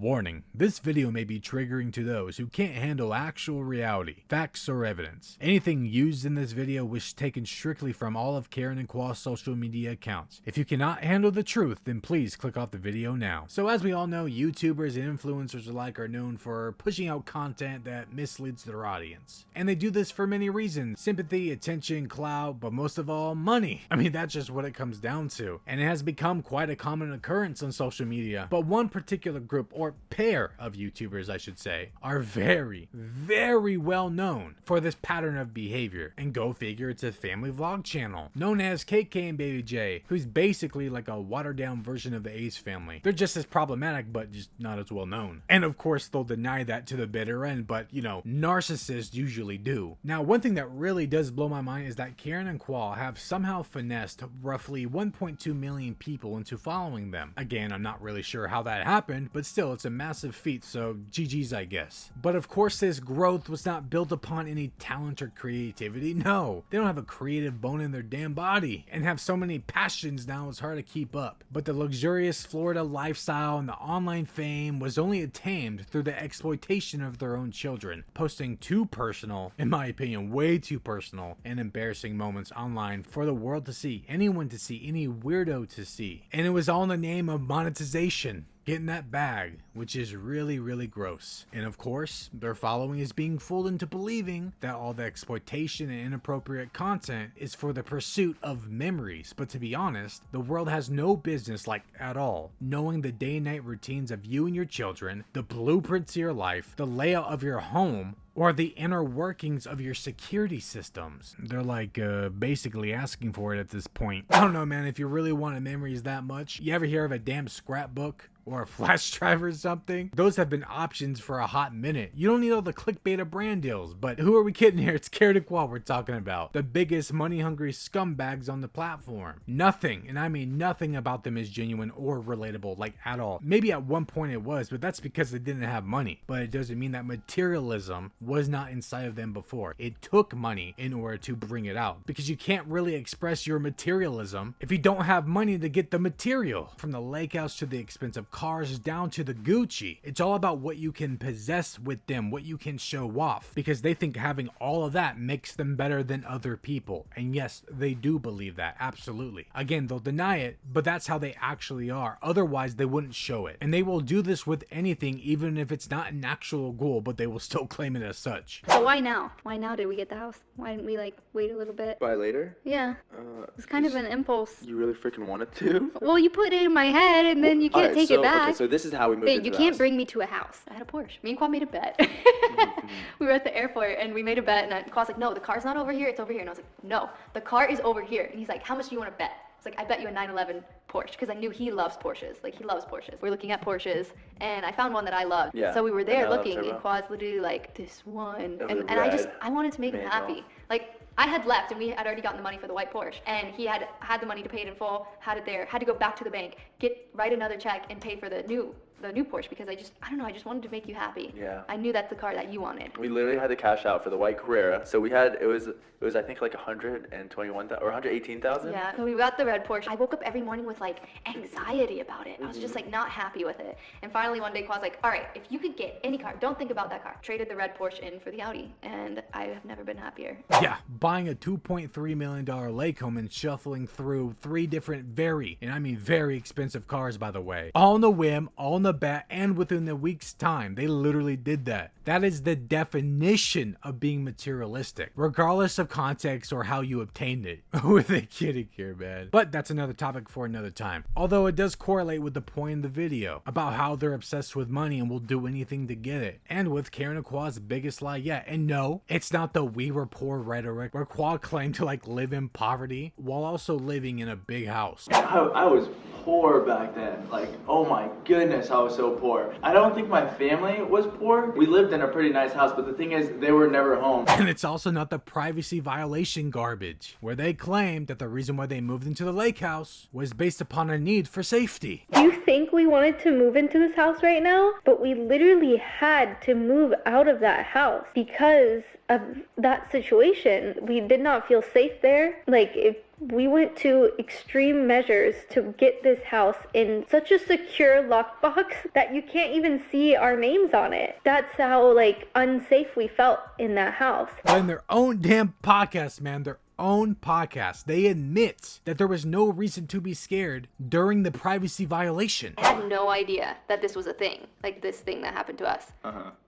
Warning, this video may be triggering to those who can't handle actual reality, facts, or evidence. Anything used in this video was taken strictly from all of Karen and Kwa's social media accounts. If you cannot handle the truth, then please click off the video now. So as we all know, YouTubers and influencers alike are known for pushing out content that misleads their audience. And they do this for many reasons: sympathy, attention, clout, but most of all, money. I mean, that's just what it comes down to. And it has become quite a common occurrence on social media. But one particular group, or pair of YouTubers I should say, are very well known for this pattern of behavior. And go figure, it's a family vlog channel known as KKandbabyJ, who's basically like a watered down version of the Ace family. They're just as problematic, but just not as well known. And of course they'll deny that to the bitter end, but you know, narcissists usually do. Now, one thing that really does blow my mind is that Karen and Kwa have somehow finessed roughly 1.2 million people into following them. Again, I'm not really sure how that happened, but still, it's a massive feat, so GG's I guess. But of course this growth was not built upon any talent or creativity. No, they don't have a creative bone in their damn body and have so many passions now it's hard to keep up. But the luxurious Florida lifestyle and the online fame was only attained through the exploitation of their own children, posting too personal, in my opinion way too personal, and embarrassing moments online for the world to see, anyone to see, any weirdo to see. And it was all in the name of monetization, getting that bag, which is really gross. And of course, their following is being fooled into believing that all the exploitation and inappropriate content is for the pursuit of memories. But to be honest, the world has no business, like at all, knowing the day and night routines of you and your children, the blueprint to your life, the layout of your home, or the inner workings of your security systems. They're like basically asking for it at this point. I don't know, man, if you really wanted memories that much, you ever hear of a damn scrapbook or a flash drive or something? Those have been options for a hot minute. You don't need all the clickbait of brand deals. But who are we kidding here? It's Karen and Kwa we're talking about. The biggest money hungry scumbags on the platform. Nothing, and I mean nothing about them is genuine or relatable, like at all. Maybe at one point it was, but that's because they didn't have money. But it doesn't mean that materialism was not inside of them before. It took money in order to bring it out, because you can't really express your materialism if you don't have money to get the material. From the lake house to the expensive cars down to the Gucci, it's all about what you can possess with them, what you can show off, because they think having all of that makes them better than other people. And yes, they do believe that, absolutely. Again, they'll deny it, but that's how they actually are. Otherwise they wouldn't show it. And they will do this with anything, even if it's not an actual goal, but they will still claim it as such. So why now? Why now did we get the house? Why didn't we like wait a little bit? Buy later? Yeah. It's kind of an impulse. You really freaking wanted to? Well, you put it in my head and then you can't take it back. Okay, so this is how we moved Babe, into you the can't house. bring me to a house. I had a Porsche. Me and Kwa made a bet. We were at the airport and we made a bet, and Kwa's like, no, the car's not over here, it's over here. And I was like, no, the car is over here. And he's like, how much do you want to bet? It's like, I bet you a 911 Porsche, because I knew he loves Porsches. Like, he loves Porsches. We're looking at Porsches, and I found one that I loved. Yeah. So we were there And looking, and Qua's literally like, this one. And I wanted to make him manual. happy. Like, I had left, and we had already gotten the money for the white Porsche, and he had the money to pay it in full, had it there, had to go back to the bank, write another check, and pay for the new Porsche, because I don't know, I just wanted to make you happy. Yeah. I knew that's the car that you wanted. We literally had to cash out for the white Carrera. So we had, it was I think like 121,000 or 118,000. Yeah, so we got the red Porsche. I woke up every morning with like anxiety about it. I was just like not happy with it. And finally one day Kwa's like, all right, if you could get any car, don't think about that car. Traded the red Porsche in for the Audi, and I have never been happier. Yeah, buying a $2.3 million lake home and shuffling through 3 different very expensive cars, by the way. All on the whim, all on the bet, and within a week's time. They literally did that. That is the definition of being materialistic, regardless of context or how you obtained it. Who are they kidding here, man? But that's another topic for another time. Although it does correlate with the point in the video about how they're obsessed with money and will do anything to get it. And with Karen and Kwa's biggest lie yet. And no, it's not the we were poor rhetoric where Kwa claimed to like live in poverty while also living in a big house. I was poor back then. Like, oh my goodness, I was so poor. I don't think my family was poor. We lived in a pretty nice house, but the thing is, they were never home. And it's also not the privacy violation garbage, where they claimed that the reason why they moved into the lake house was based upon a need for safety. Do you think we wanted to move into this house right now? But we literally had to move out of that house because of that situation. We did not feel safe there. Like, if We went to extreme measures to get this house in such a secure lockbox that you can't even see our names on it. That's how, like, unsafe we felt in that house. But in their own damn podcast, man, their own podcast, they admit that there was no reason to be scared during the privacy violation. I had no idea that this was a thing, like this thing that happened to us.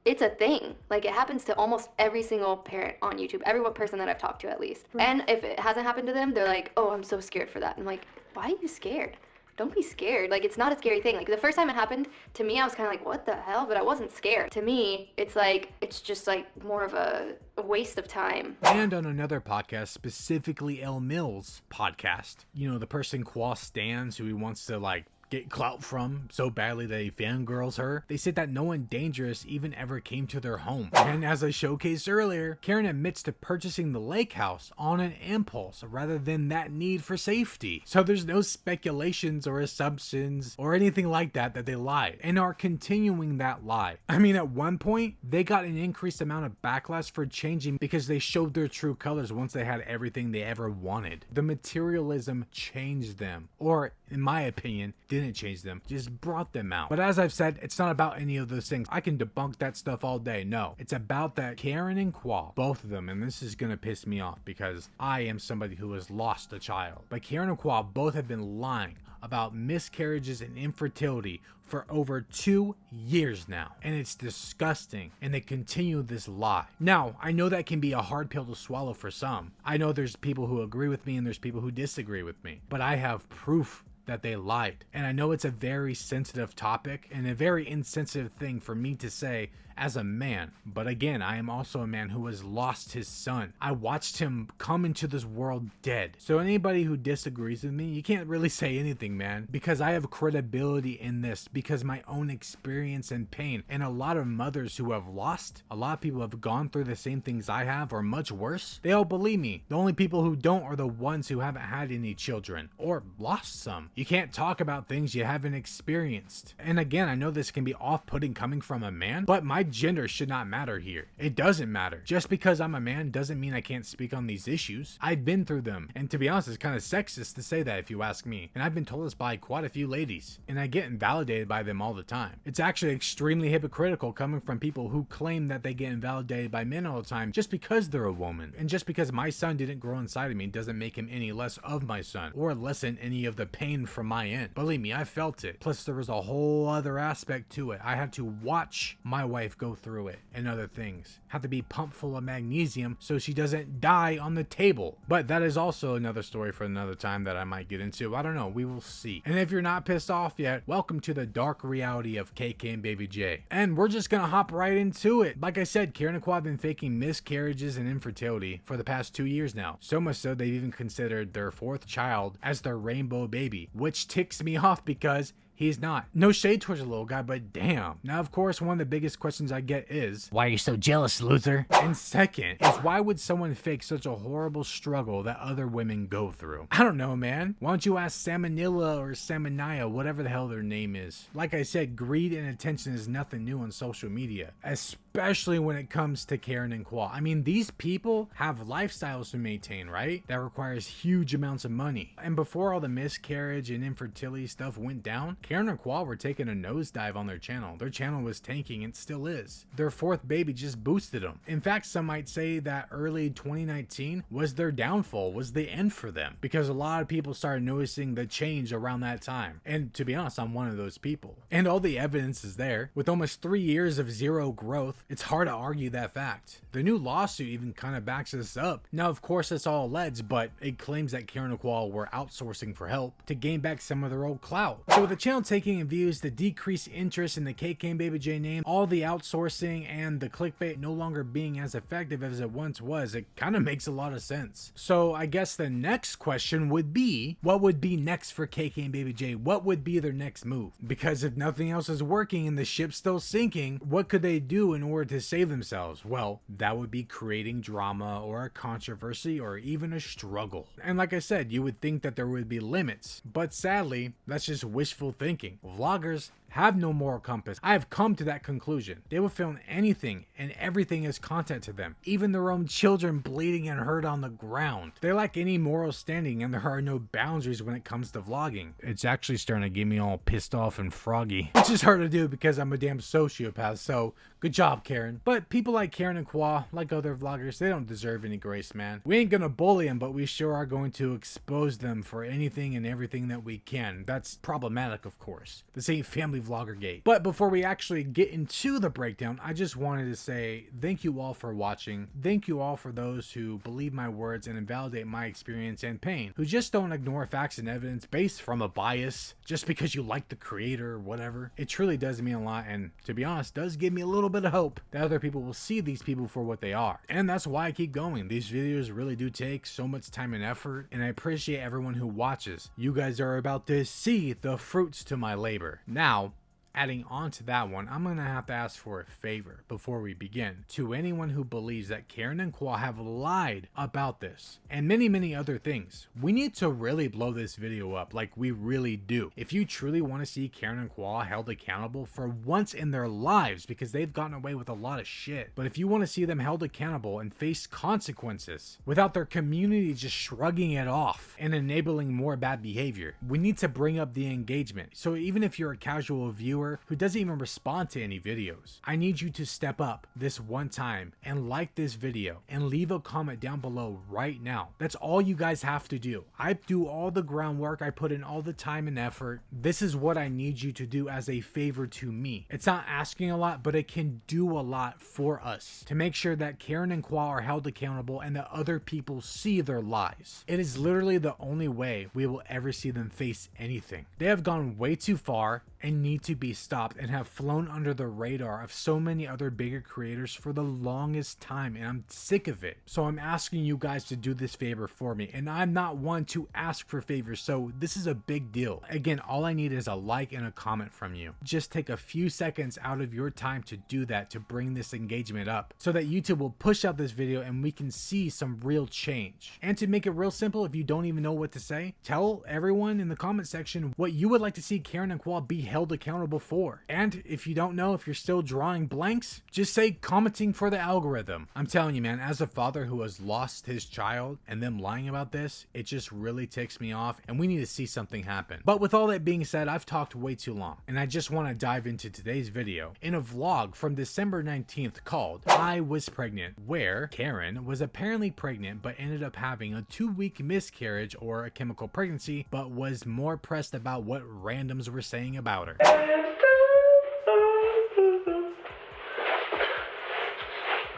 It's a thing. Like, it happens to almost every single parent on YouTube, every one person that I've talked to at least. And if it hasn't happened to them, they're like, oh, I'm so scared for that. I'm like, why are you scared? Don't be scared. Like, it's not a scary thing. Like, the first time it happened to me, I was kind of like, what the hell? But I wasn't scared. To me, it's like, it's just like more of a waste of time. And on another podcast, specifically El Mills' podcast, you know, the person Qua stands who he wants to, like, get clout from so badly that he fangirls her. They said that no one dangerous even ever came to their home. And as I showcased earlier, Karen admits to purchasing the lake house on an impulse rather than that need for safety. So there's no speculations or assumptions or anything like that they lied and are continuing that lie. I mean, at one point, they got an increased amount of backlash for changing because they showed their true colors once they had everything they ever wanted. The materialism changed them, or in my opinion, didn't change them, just brought them out. But as I've said, it's not about any of those things. I can debunk that stuff all day. No, it's about that Karen and Qua, both of them, and this is gonna piss me off because I am somebody who has lost a child. But Karen and Qua both have been lying about miscarriages and infertility for over 2 years now, and it's disgusting, and they continue this lie. Now, I know that can be a hard pill to swallow for some. I know there's people who agree with me and there's people who disagree with me, but I have proof that they lied. And I know it's a very sensitive topic and a very insensitive thing for me to say as a man, but again, I am also a man who has lost his son. I watched him come into this world dead. So anybody who disagrees with me, you can't really say anything, man, because I have credibility in this, because my own experience and pain, and a lot of mothers who have lost, a lot of people have gone through the same things I have or much worse. They all believe me. The only people who don't are the ones who haven't had any children or lost some. You can't talk about things you haven't experienced. And again, I know this can be off-putting coming from a man, but my gender should not matter here. It doesn't matter. Just because I'm a man doesn't mean I can't speak on these issues. I've been through them. And to be honest, it's kind of sexist to say that if you ask me. And I've been told this by quite a few ladies. And I get invalidated by them all the time. It's actually extremely hypocritical coming from people who claim that they get invalidated by men all the time just because they're a woman. And just because my son didn't grow inside of me doesn't make him any less of my son or lessen any of the pain from my end. Believe me, I felt it. Plus there was a whole other aspect to it. I had to watch my wife go through it and other things. Have to be pumped full of magnesium so she doesn't die on the table. But that is also another story for another time that I might get into. I don't know. We will see. And if you're not pissed off yet, welcome to the dark reality of KKandbabyJ. And we're just gonna hop right into it. Like I said, Karen and Qua have been faking miscarriages and infertility for the past 2 years now. So much so they've even considered their 4th child as their rainbow baby, which ticks me off because he's not. No shade towards the little guy, but damn. Now, of course, one of the biggest questions I get is, why are you so jealous, loser? And second is, why would someone fake such a horrible struggle that other women go through? I don't know, man. Why don't you ask Salmonella or Salmonia, whatever the hell their name is? Like I said, greed and attention is nothing new on social media, especially when it comes to Karen and Qua. I mean, these people have lifestyles to maintain, right? That requires huge amounts of money. And before all the miscarriage and infertility stuff went down, Karen and Qua were taking a nosedive on their channel. Their channel was tanking and still is. Their 4th baby just boosted them. In fact, some might say that early 2019 was their downfall, was the end for them, because a lot of people started noticing the change around that time. And to be honest, I'm one of those people. And all the evidence is there. With almost 3 years of zero growth, it's hard to argue that fact. The new lawsuit even kind of backs this up. Now, of course, it's all alleged, but it claims that Karen and Qua were outsourcing for help to gain back some of their old clout. So with the channel taking in views, the decreased interest in the KKandbabyJ name, all the outsourcing, and the clickbait no longer being as effective as it once was, it kind of makes a lot of sense. So I guess the next question would be, what would be next for KKandbabyJ? What would be their next move? Because if nothing else is working and the ship's still sinking, what could they do in order to save themselves? Well, that would be creating drama or a controversy or even a struggle. And like I said, you would think that there would be limits, but sadly, that's just wishful thinking. Vloggers have no moral compass. I have come to that conclusion. They will film anything and everything as content to them, even their own children bleeding and hurt on the ground. They lack any moral standing and there are no boundaries when it comes to vlogging. It's actually starting to get me all pissed off and froggy, which is hard to do because I'm a damn sociopath, so good job, Karen. But people like Karen and Kwa, like other vloggers, they don't deserve any grace, man. We ain't gonna bully them, but we sure are going to expose them for anything and everything that we can. That's problematic, of course. This ain't family vlogger gate. But before we actually get into the breakdown, I just wanted to say thank you all for watching. Thank you all for those who believe my words and invalidate my experience and pain, who just don't ignore facts and evidence based from a bias just because you like the creator or whatever. It truly does mean a lot, and to be honest, does give me a little bit of hope that other people will see these people for what they are. And that's why I keep going. These videos really do take so much time and effort, and I appreciate everyone who watches. You guys are about to see the fruits to my labor. Now, adding on to that one, I'm gonna have to ask for a favor before we begin. To anyone who believes that Karen and Kwa have lied about this and many other things, we need to really blow this video up, like we really do. If you truly want to see Karen and Kwa held accountable for once in their lives, because they've gotten away with a lot of shit, but if you want to see them held accountable and face consequences without their community just shrugging it off and enabling more bad behavior, we need to bring up the engagement. So even if you're a casual viewer who doesn't even respond to any videos, I need you to step up this one time and like this video and leave a comment down below right now. That's all you guys have to do. I do all the groundwork, I put in all the time and effort. This is what I need you to do as a favor to me. It's not asking a lot, but it can do a lot for us to make sure that Karen and Kwa are held accountable and that other people see their lies. It is literally the only way we will ever see them face anything. They have gone way too far and need to be stopped and have flown under the radar of so many other bigger creators for the longest time, and I'm sick of it. So I'm asking you guys to do this favor for me, and I'm not one to ask for favors, so this is a big deal. Again, all I need is a like and a comment from you. Just take a few seconds out of your time to do that, to bring this engagement up so that YouTube will push out this video and we can see some real change. And to make it real simple, if you don't even know what to say, tell everyone in the comment section what you would like to see Karen and Kwa be held accountable for. And if you don't know, if you're still drawing blanks, just say commenting for the algorithm. I'm telling you, man, as a father who has lost his child and them lying about this, it just really ticks me off, and we need to see something happen. But with all that being said, I've talked way too long, and I just want to dive into today's video in a vlog from December 19th called I Was Pregnant, where Karen was apparently pregnant but ended up having a 2-week miscarriage or a chemical pregnancy, but was more pressed about what randoms were saying about her.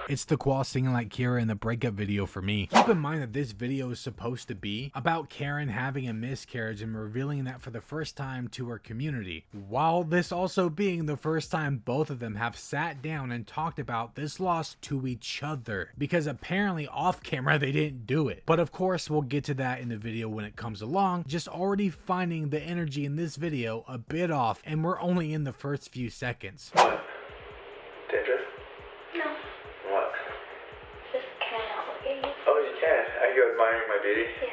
It's the Kwa singing like Kira in the breakup video for me. Keep in mind that this video is supposed to be about Karen having a miscarriage and revealing that for the first time to her community, while this also being the first time both of them have sat down and talked about this loss to each other, because apparently off camera they didn't do it. But of course we'll get to that in the video when it comes along. Just already finding the energy in this video a bit off, and we're only in the first few seconds. What? Dandruff? No. What? Just can I not look at you? Oh, you can. Are you admiring my beauty? Yeah.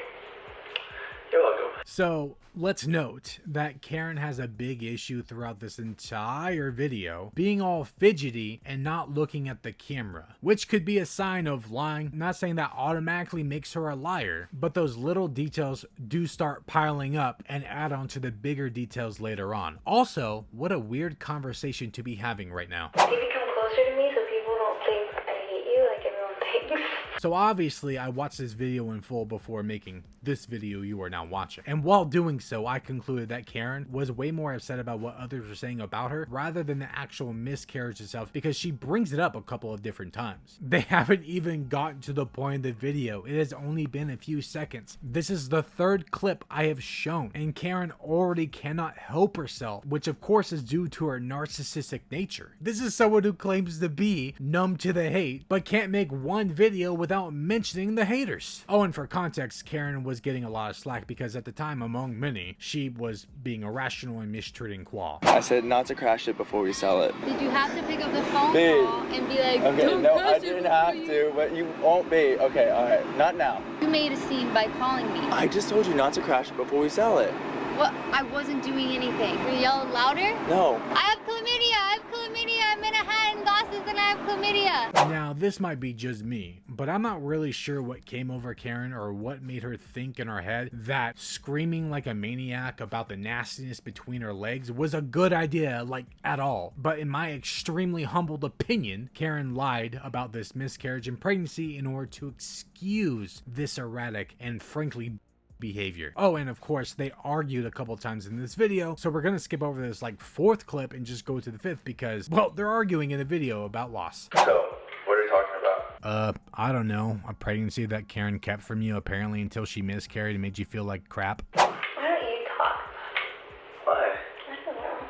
You're welcome. So let's note that Karen has a big issue throughout this entire video, being all fidgety and not looking at the camera, which could be a sign of lying. I'm not saying that automatically makes her a liar, but those little details do start piling up and add on to the bigger details later on. Also, what a weird conversation to be having right now. Can you come closer to me so people don't think I hate you like everyone thinks? So obviously I watched this video in full before making this video you are now watching. And while doing so, I concluded that Karen was way more upset about what others were saying about her rather than the actual miscarriage itself, because she brings it up a couple of different times. They haven't even gotten to the point of the video. It has only been a few seconds. This is the third clip I have shown, and Karen already cannot help herself, which of course is due to her narcissistic nature. This is someone who claims to be numb to the hate, but can't make one video without mentioning the haters. Oh, and for context, Karen was getting a lot of slack because at the time, among many, she was being irrational and mistreating Kwa. I said not to crash it before we sell it. Did you have to pick up the phone Babe. call and be like, Okay, don't no, crash I it didn't before have you-" to, but you won't be. Okay, alright, not now. You made a scene by calling me. I just told you not to crash it before we sell it. Well, I wasn't doing anything. Were you yelling louder? No. I have chlamydia. I have chlamydia. I'm in a hat and glasses and I have chlamydia. Now, this might be just me, but I'm not really sure what came over Karen or what made her think in her head that screaming like a maniac about the nastiness between her legs was a good idea, like at all. But in my extremely humbled opinion, Karen lied about this miscarriage and pregnancy in order to excuse this erratic and frankly behavior. Oh, and of course they argued a couple times in this video, so we're gonna skip over this like 4th clip and just go to the 5th because, well, they're arguing in the video about loss. So, what are you talking about? I don't know, a pregnancy that Karen kept from you apparently until she miscarried and made you feel like crap. Why don't you talk? Why? I don't know.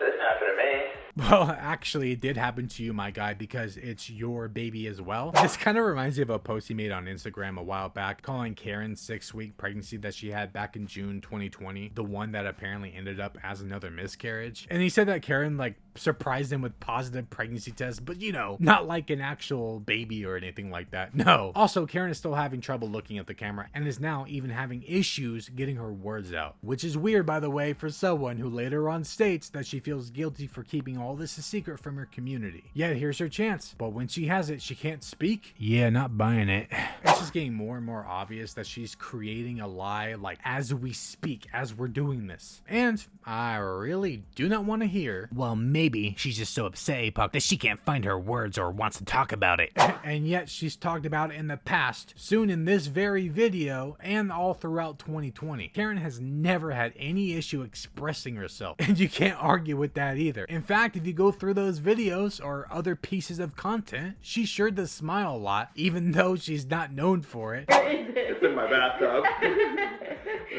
It didn't happen to me. Well, actually, it did happen to you, my guy, because it's your baby as well. This kind of reminds me of a post he made on Instagram a while back, calling Karen's 6-week pregnancy that she had back in June 2020 the one that apparently ended up as another miscarriage. And he said that Karen, like, surprised him with positive pregnancy tests, but you know, not like an actual baby or anything like that. No. Also, Karen is still having trouble looking at the camera and is now even having issues getting her words out, which is weird, by the way, for someone who later on states that she feels guilty for keeping all this a secret from her community. Yet here's her chance, but when she has it, she can't speak. Yeah, not buying it. It's just getting more and more obvious that she's creating a lie, like, as we speak, as we're doing this. And I really do not want to hear, well, maybe she's just so upset, Apoc, that she can't find her words or wants to talk about it. And yet she's talked about it in the past, soon in this very video, and all throughout 2020. Karen has never had any issue expressing herself, and you can't argue with that either. In fact, if you go through those videos or other pieces of content, she sure does smile a lot, even though she's not known for it. It's in my bathtub.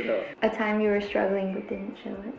No. A time you were struggling but didn't show it.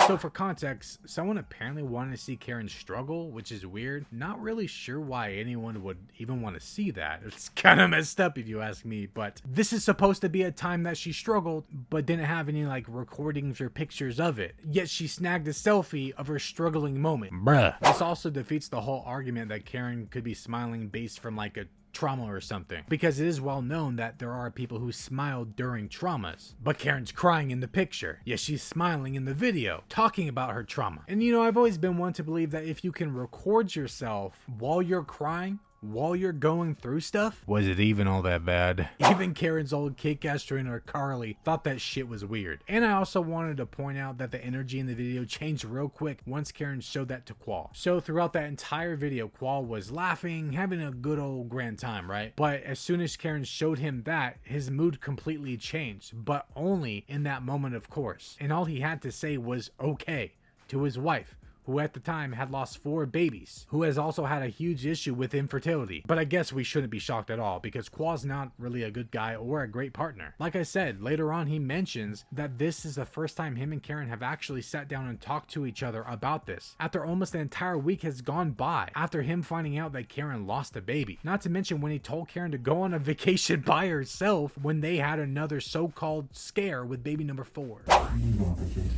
So for context, someone apparently wanted to see Karen struggle, which is weird. Not really sure why anyone would even want to see that. It's kind of messed up if you ask me, but this is supposed to be a time that she struggled, but didn't have any like recordings or pictures of it. Yet she snagged a selfie of her struggling moment. Bruh. This also defeats the whole argument that Karen could be smiling based from like a trauma or something, because it is well known that there are people who smile during traumas, but Karen's crying in the picture, yet she's smiling in the video talking about her trauma. And you know, I've always been one to believe that if you can record yourself while you're crying, while you're going through stuff, was it even all that bad? Even Karen's old kick-ass trainer Carly thought that shit was weird. And I also wanted to point out that the energy in the video changed real quick once Karen showed that to Qual. So throughout that entire video, Qual was laughing, having a good old grand time, right? But as soon as Karen showed him that, his mood completely changed, but only in that moment, of course. And all he had to say was okay to his wife, who at the time had lost 4 babies, who has also had a huge issue with infertility. But I guess we shouldn't be shocked at all, because Qual's not really a good guy or a great partner. Like I said, later on he mentions that this is the first time him and Karen have actually sat down and talked to each other about this, after almost an entire week has gone by, after him finding out that Karen lost a baby. Not to mention when he told Karen to go on a vacation by herself when they had another so-called scare with baby number 4. You go on vacation.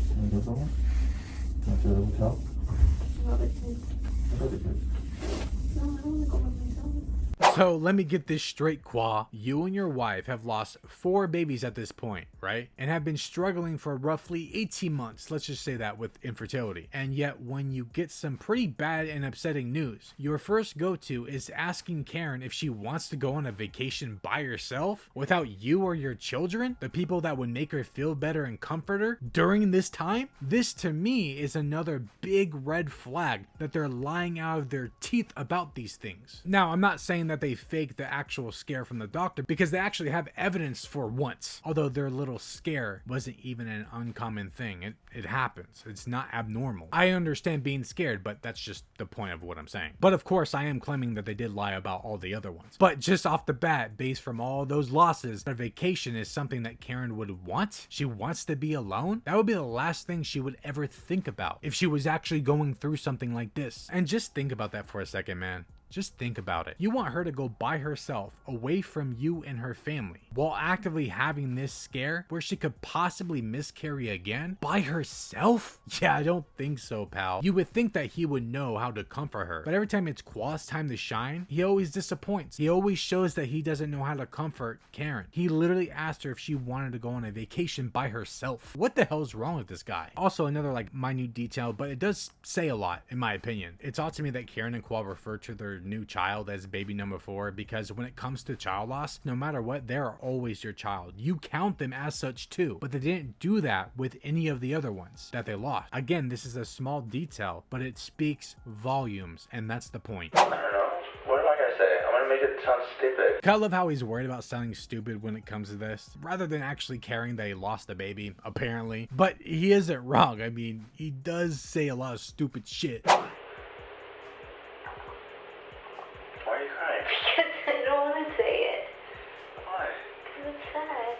Can we go somewhere? Want to go to the hotel? So let me get this straight, Qua. You and your wife have lost 4 babies at this point, right? And have been struggling for roughly 18 months, let's just say that, with infertility. And yet when you get some pretty bad and upsetting news, your first go-to is asking Karen if she wants to go on a vacation by herself without you or your children, the people that would make her feel better and comfort her during this time. This to me is another big red flag that they're lying out of their teeth about these things. Now, I'm not saying that they faked the actual scare from the doctor, because they actually have evidence for once, although their little scare wasn't even an uncommon thing. It happens. It's not abnormal. I understand being scared, but that's just the point of what I'm saying. But of course, I am claiming that they did lie about all the other ones. But just off the bat, based from all those losses, a vacation is something that Karen would want. She wants to be alone. That would be the last thing she would ever think about if she was actually going through something like this. And just think about that for a second, man. Just think about it. You want her to go by herself, away from you and her family, while actively having this scare where she could possibly miscarry again by herself? Yeah, I don't think so, pal. You would think that he would know how to comfort her, but every time it's Qua's time to shine, he always disappoints. He always shows that he doesn't know how to comfort Karen. He literally asked her if she wanted to go on a vacation by herself. What the hell's wrong with this guy? Also, another like minute detail, but it does say a lot in my opinion. It's odd to me that Karen and Qua refer to their new child as baby number 4, because when it comes to child loss, no matter what, they are always your child. You count them as such too, but they didn't do that with any of the other ones that they lost. Again, this is a small detail, but it speaks volumes, and that's the point. I don't know. What am I gonna say? I'm gonna make it sound stupid. I love how he's worried about sounding stupid when it comes to this, rather than actually caring that he lost the baby, apparently. But he isn't wrong. I mean, he does say a lot of stupid shit. Why are you crying? Because I don't want to say it. Why? Because it's sad.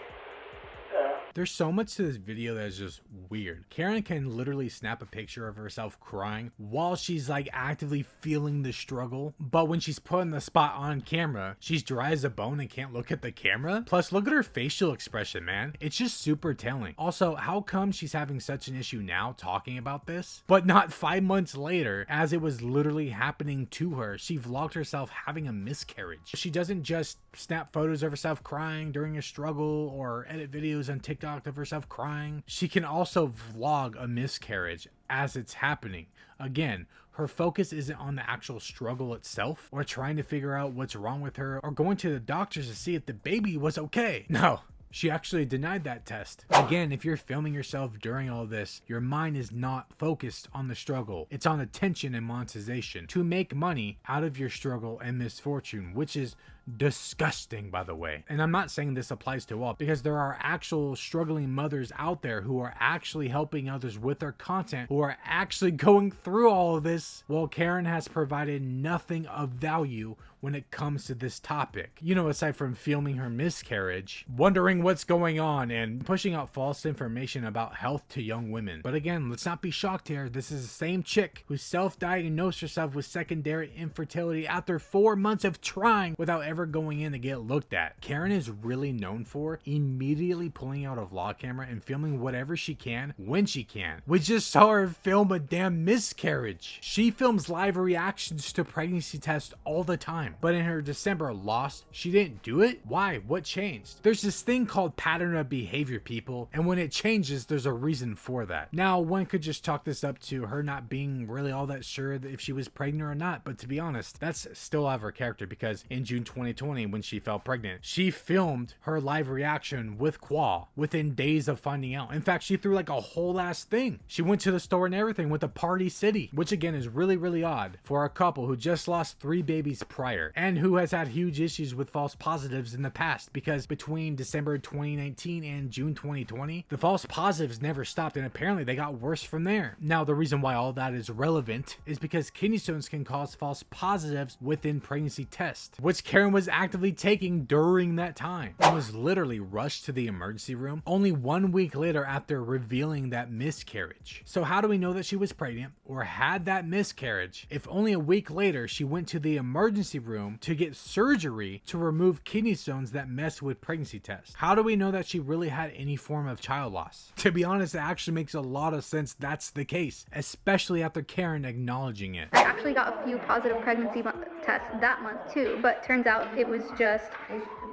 Yeah. There's so much to this video that is just weird. Karen can literally snap a picture of herself crying while she's like actively feeling the struggle, but when she's put in the spot on camera, she's dry as a bone and can't look at the camera. Plus, look at her facial expression, man. It's just super telling. Also, how come she's having such an issue now talking about this, but not 5 months later, as it was literally happening to her? She vlogged herself having a miscarriage. She doesn't just snap photos of herself crying during a struggle or edit videos on TikTok of herself crying. She can also vlog a miscarriage as it's happening. Again, her focus isn't on the actual struggle itself, or trying to figure out what's wrong with her, or going to the doctors to see if the baby was okay. No, she actually denied that test. Again, if you're filming yourself during all this, your mind is not focused on the struggle. It's on attention and monetization to make money out of your struggle and misfortune, which is disgusting, by the way. And I'm not saying this applies to all, because there are actual struggling mothers out there who are actually helping others with their content, who are actually going through all of this, while Karen has provided nothing of value when it comes to this topic. You know, aside from filming her miscarriage, wondering what's going on, and pushing out false information about health to young women. But again, let's not be shocked here. This is the same chick who self-diagnosed herself with secondary infertility after 4 months of trying without ever going in to get looked at. Karen is really known for immediately pulling out a vlog camera and filming whatever she can when she can. We just saw her film a damn miscarriage. She films live reactions to pregnancy tests all the time, but in her December loss, she didn't do it. Why? What changed? There's this thing called pattern of behavior, people, and when it changes, there's a reason for that. Now, one could just chalk this up to her not being really all that sure if she was pregnant or not, but to be honest, that's still out of her character, because in June 2020, when she fell pregnant, she filmed her live reaction with Qua within days of finding out. In fact, she threw like a whole ass thing. She went to the store and everything with a party city, which again is really, really odd for a couple who just lost 3 babies prior and who has had huge issues with false positives in the past, because between December 2019 and June 2020, the false positives never stopped, and apparently they got worse from there. Now, the reason why all that is relevant is because kidney stones can cause false positives within pregnancy tests, which Karen was actively taking during that time, and was literally rushed to the emergency room only 1 week later after revealing that miscarriage. So how do we know that she was pregnant or had that miscarriage if only a week later she went to the emergency room to get surgery to remove kidney stones that mess with pregnancy tests? How do we know that she really had any form of child loss? To be honest, it actually makes a lot of sense that's the case, especially after Karen acknowledging it. I actually got a few positive pregnancy tests that month too, but turns out it was just,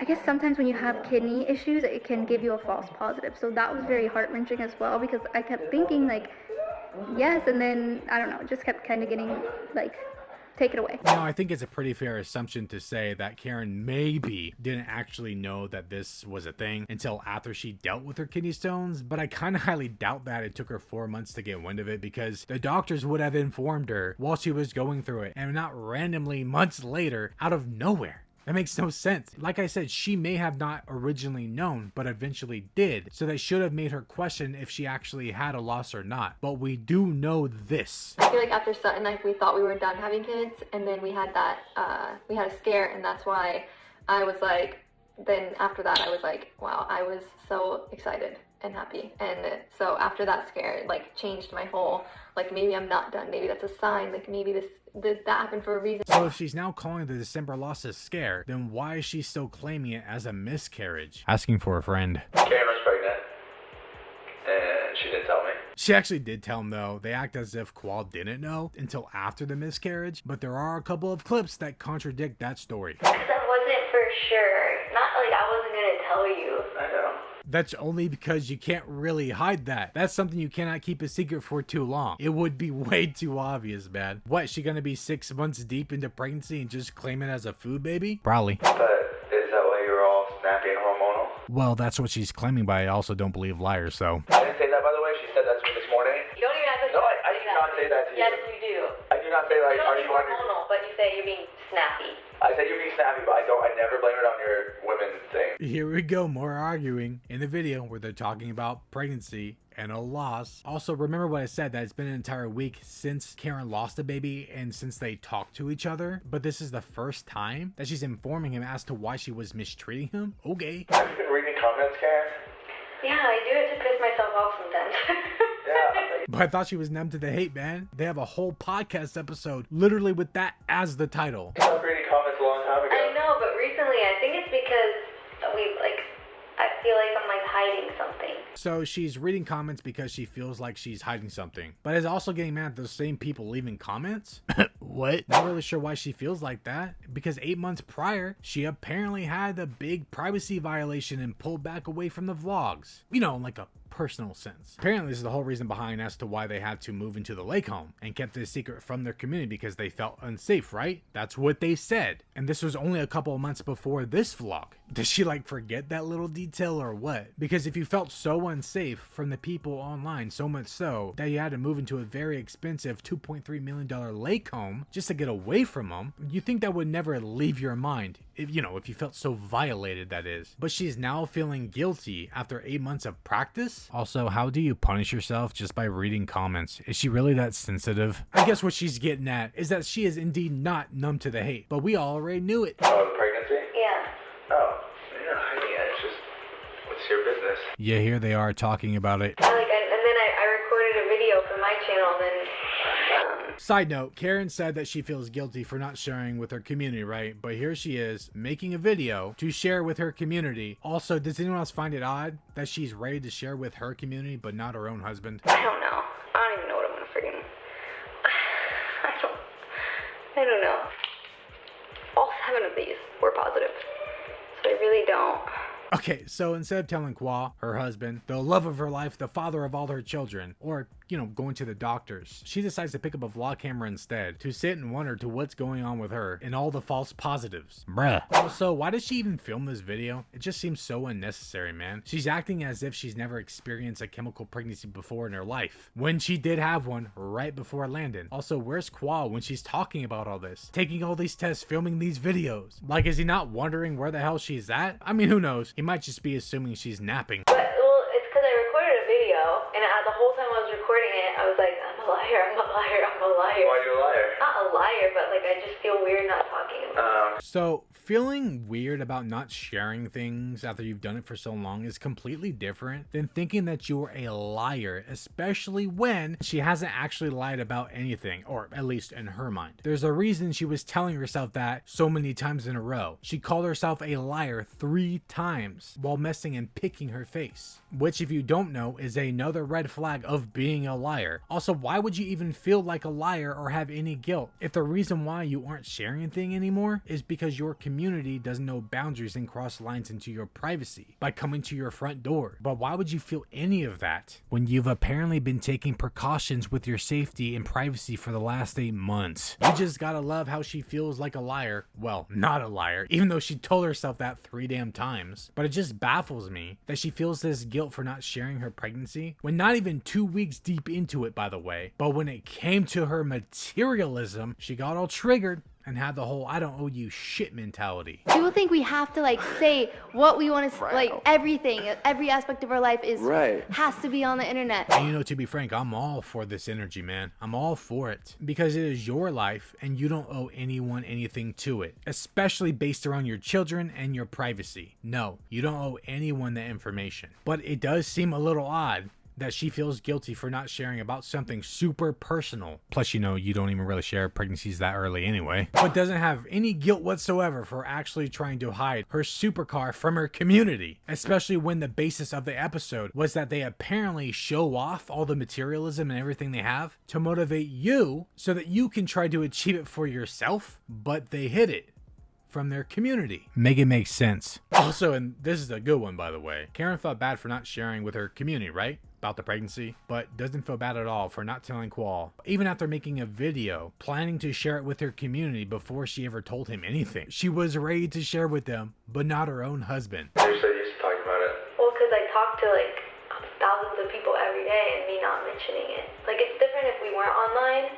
I guess sometimes when you have kidney issues, it can give you a false positive. So that was very heart-wrenching as well, because I kept thinking like, yes, and then, I don't know, it just kept kind of getting like, take it away. Now, I think it's a pretty fair assumption to say that Karen maybe didn't actually know that this was a thing until after she dealt with her kidney stones, but I kind of highly doubt that it took her 4 months to get wind of it, because the doctors would have informed her while she was going through it, and not randomly months later out of nowhere. That makes no sense. Like I said, she may have not originally known, but eventually did. So they should have made her question if she actually had a loss or not. But we do know this. I feel like after Sutton, like we thought we were done having kids, and then we had that, we had a scare, and that's why I was like, then after that I was like, wow, I was so excited and happy. And so after that scare, like, changed my whole, like, maybe I'm not done. Maybe that's a sign. Like, maybe that happened for a reason. So if she's now calling the December loss a scare, then why is she still claiming it as a miscarriage? Asking for a friend. Karen was pregnant, and she didn't tell me. She actually did tell him though. They act as if Qual didn't know until after the miscarriage, but there are a couple of clips that contradict that story. Because I wasn't for sure. Not like I wasn't gonna tell you. I know. That's only because you can't really hide that. That's something you cannot keep a secret for too long. It would be way too obvious, man. What, is she gonna be 6 months deep into pregnancy and just claim it as a food baby? Probably. But is that why you're all snappy and hormonal? Well, that's what she's claiming, but I also don't believe liars, so. I didn't say that, by the way. She said that to me this morning. You don't even have to. No, I did not say that to you. Yes, you do. I do not say, like, You don't are be you on your... hormonal, but you say you're being snappy. I said you're being snappy, but I never blame it on your women thing. Here we go, more arguing in the video where they're talking about pregnancy and a loss. Also, remember what I said, that it's been an entire week since Karen lost a baby and since they talked to each other, but this is the first time that she's informing him as to why she was mistreating him? Okay. Have you been reading comments, Karen? Yeah, I do it to piss myself off sometimes. Yeah. But I thought she was numb to the hate, man. They have a whole podcast episode literally with that as the title. I stopped reading comments a long time ago. I know, but recently I think it's because I feel like I'm like hiding something. So she's reading comments because she feels like she's hiding something, but is also getting mad at those same people leaving comments. What? Not really sure why she feels like that, because 8 months prior, she apparently had a big privacy violation and pulled back away from the vlogs. You know, like a personal sense. Apparently this is the whole reason behind as to why they had to move into the lake home and kept it a secret from their community, because they felt unsafe, right? That's what they said. And this was only a couple of months before this vlog. Does she like forget that little detail or what? Because if you felt so unsafe from the people online, so much so that you had to move into a very expensive $2.3 million lake home just to get away from them, you think that would never leave your mind. If you felt so violated, that is. But she's now feeling guilty after 8 months of practice. Also, how do you punish yourself just by reading comments? Is she really that sensitive? I guess what she's getting at is that she is indeed not numb to the hate, but we already knew it. Oh, the pregnancy? Yeah. Oh, you're not hiding it. It's just, what's your business? Yeah, here they are talking about it. And then I recorded a video for my channel, then Side note, Karen said that she feels guilty for not sharing with her community, right? But here she is making a video to share with her community. Also, does anyone else find it odd that she's ready to share with her community but not her own husband? I don't know. I don't even know what I'm gonna freaking. I don't know. All 7 of these were positive, so I really don't. Okay, so instead of telling Kwa, her husband, the love of her life, the father of all her children, or, going to the doctors, she decides to pick up a vlog camera instead to sit and wonder to what's going on with her and all the false positives. Bruh. Also, why did she even film this video? It just seems so unnecessary, man. She's acting as if she's never experienced a chemical pregnancy before in her life, when she did have one right before Landon. Also, where's Kwa when she's talking about all this? Taking all these tests, filming these videos. Like, is he not wondering where the hell she's at? I mean, who knows? He might just be assuming she's napping. But, well, it's because I recorded a video, and the whole time I was recording it, I was like, I'm a liar, I'm a liar, I'm a liar. Why are you a liar? Not a liar, but like I just feel weird not talking about it. So, feeling weird about not sharing things after you've done it for so long is completely different than thinking that you're a liar, especially when she hasn't actually lied about anything, or at least in her mind. There's a reason she was telling herself that so many times in a row. She called herself a liar 3 times while messing and picking her face, which, if you don't know, is another red flag of being a liar. Also, why would you even feel like a liar or have any guilt if the reason why you aren't sharing anything anymore is because your community doesn't know boundaries and cross lines into your privacy by coming to your front door? But why would you feel any of that when you've apparently been taking precautions with your safety and privacy for the last 8 months? You just gotta love how she feels like a liar. Well, not a liar, even though she told herself that 3 damn times. But it just baffles me that she feels this guilt for not sharing her pregnancy when not even 2 weeks deep into it, by the way. But when it came to her materialism, she got all triggered and had the whole I don't owe you shit mentality. People think we have to like say what we want to, Right. like everything, every aspect of our life is Right. has to be on the internet. And you know, to be frank, I'm all for this energy, man. I'm all for it because it is your life and you don't owe anyone anything to it, especially based around your children and your privacy. No, you don't owe anyone that information. But it does seem a little odd that she feels guilty for not sharing about something super personal. Plus, you know, you don't even really share pregnancies that early anyway. But doesn't have any guilt whatsoever for actually trying to hide her supercar from her community. Especially when the basis of the episode was that they apparently show off all the materialism and everything they have to motivate you so that you can try to achieve it for yourself, but they hid it from their community. Make it make sense. Also, and this is a good one by the way, Karen felt bad for not sharing with her community, right? About the pregnancy, but doesn't feel bad at all for not telling Qual, even after making a video planning to share it with her community before she ever told him anything. She was ready to share with them, but not her own husband. You're so used to talking about it. Well, because I talk to like thousands of people every day and me not mentioning it. Like, it's different if we weren't online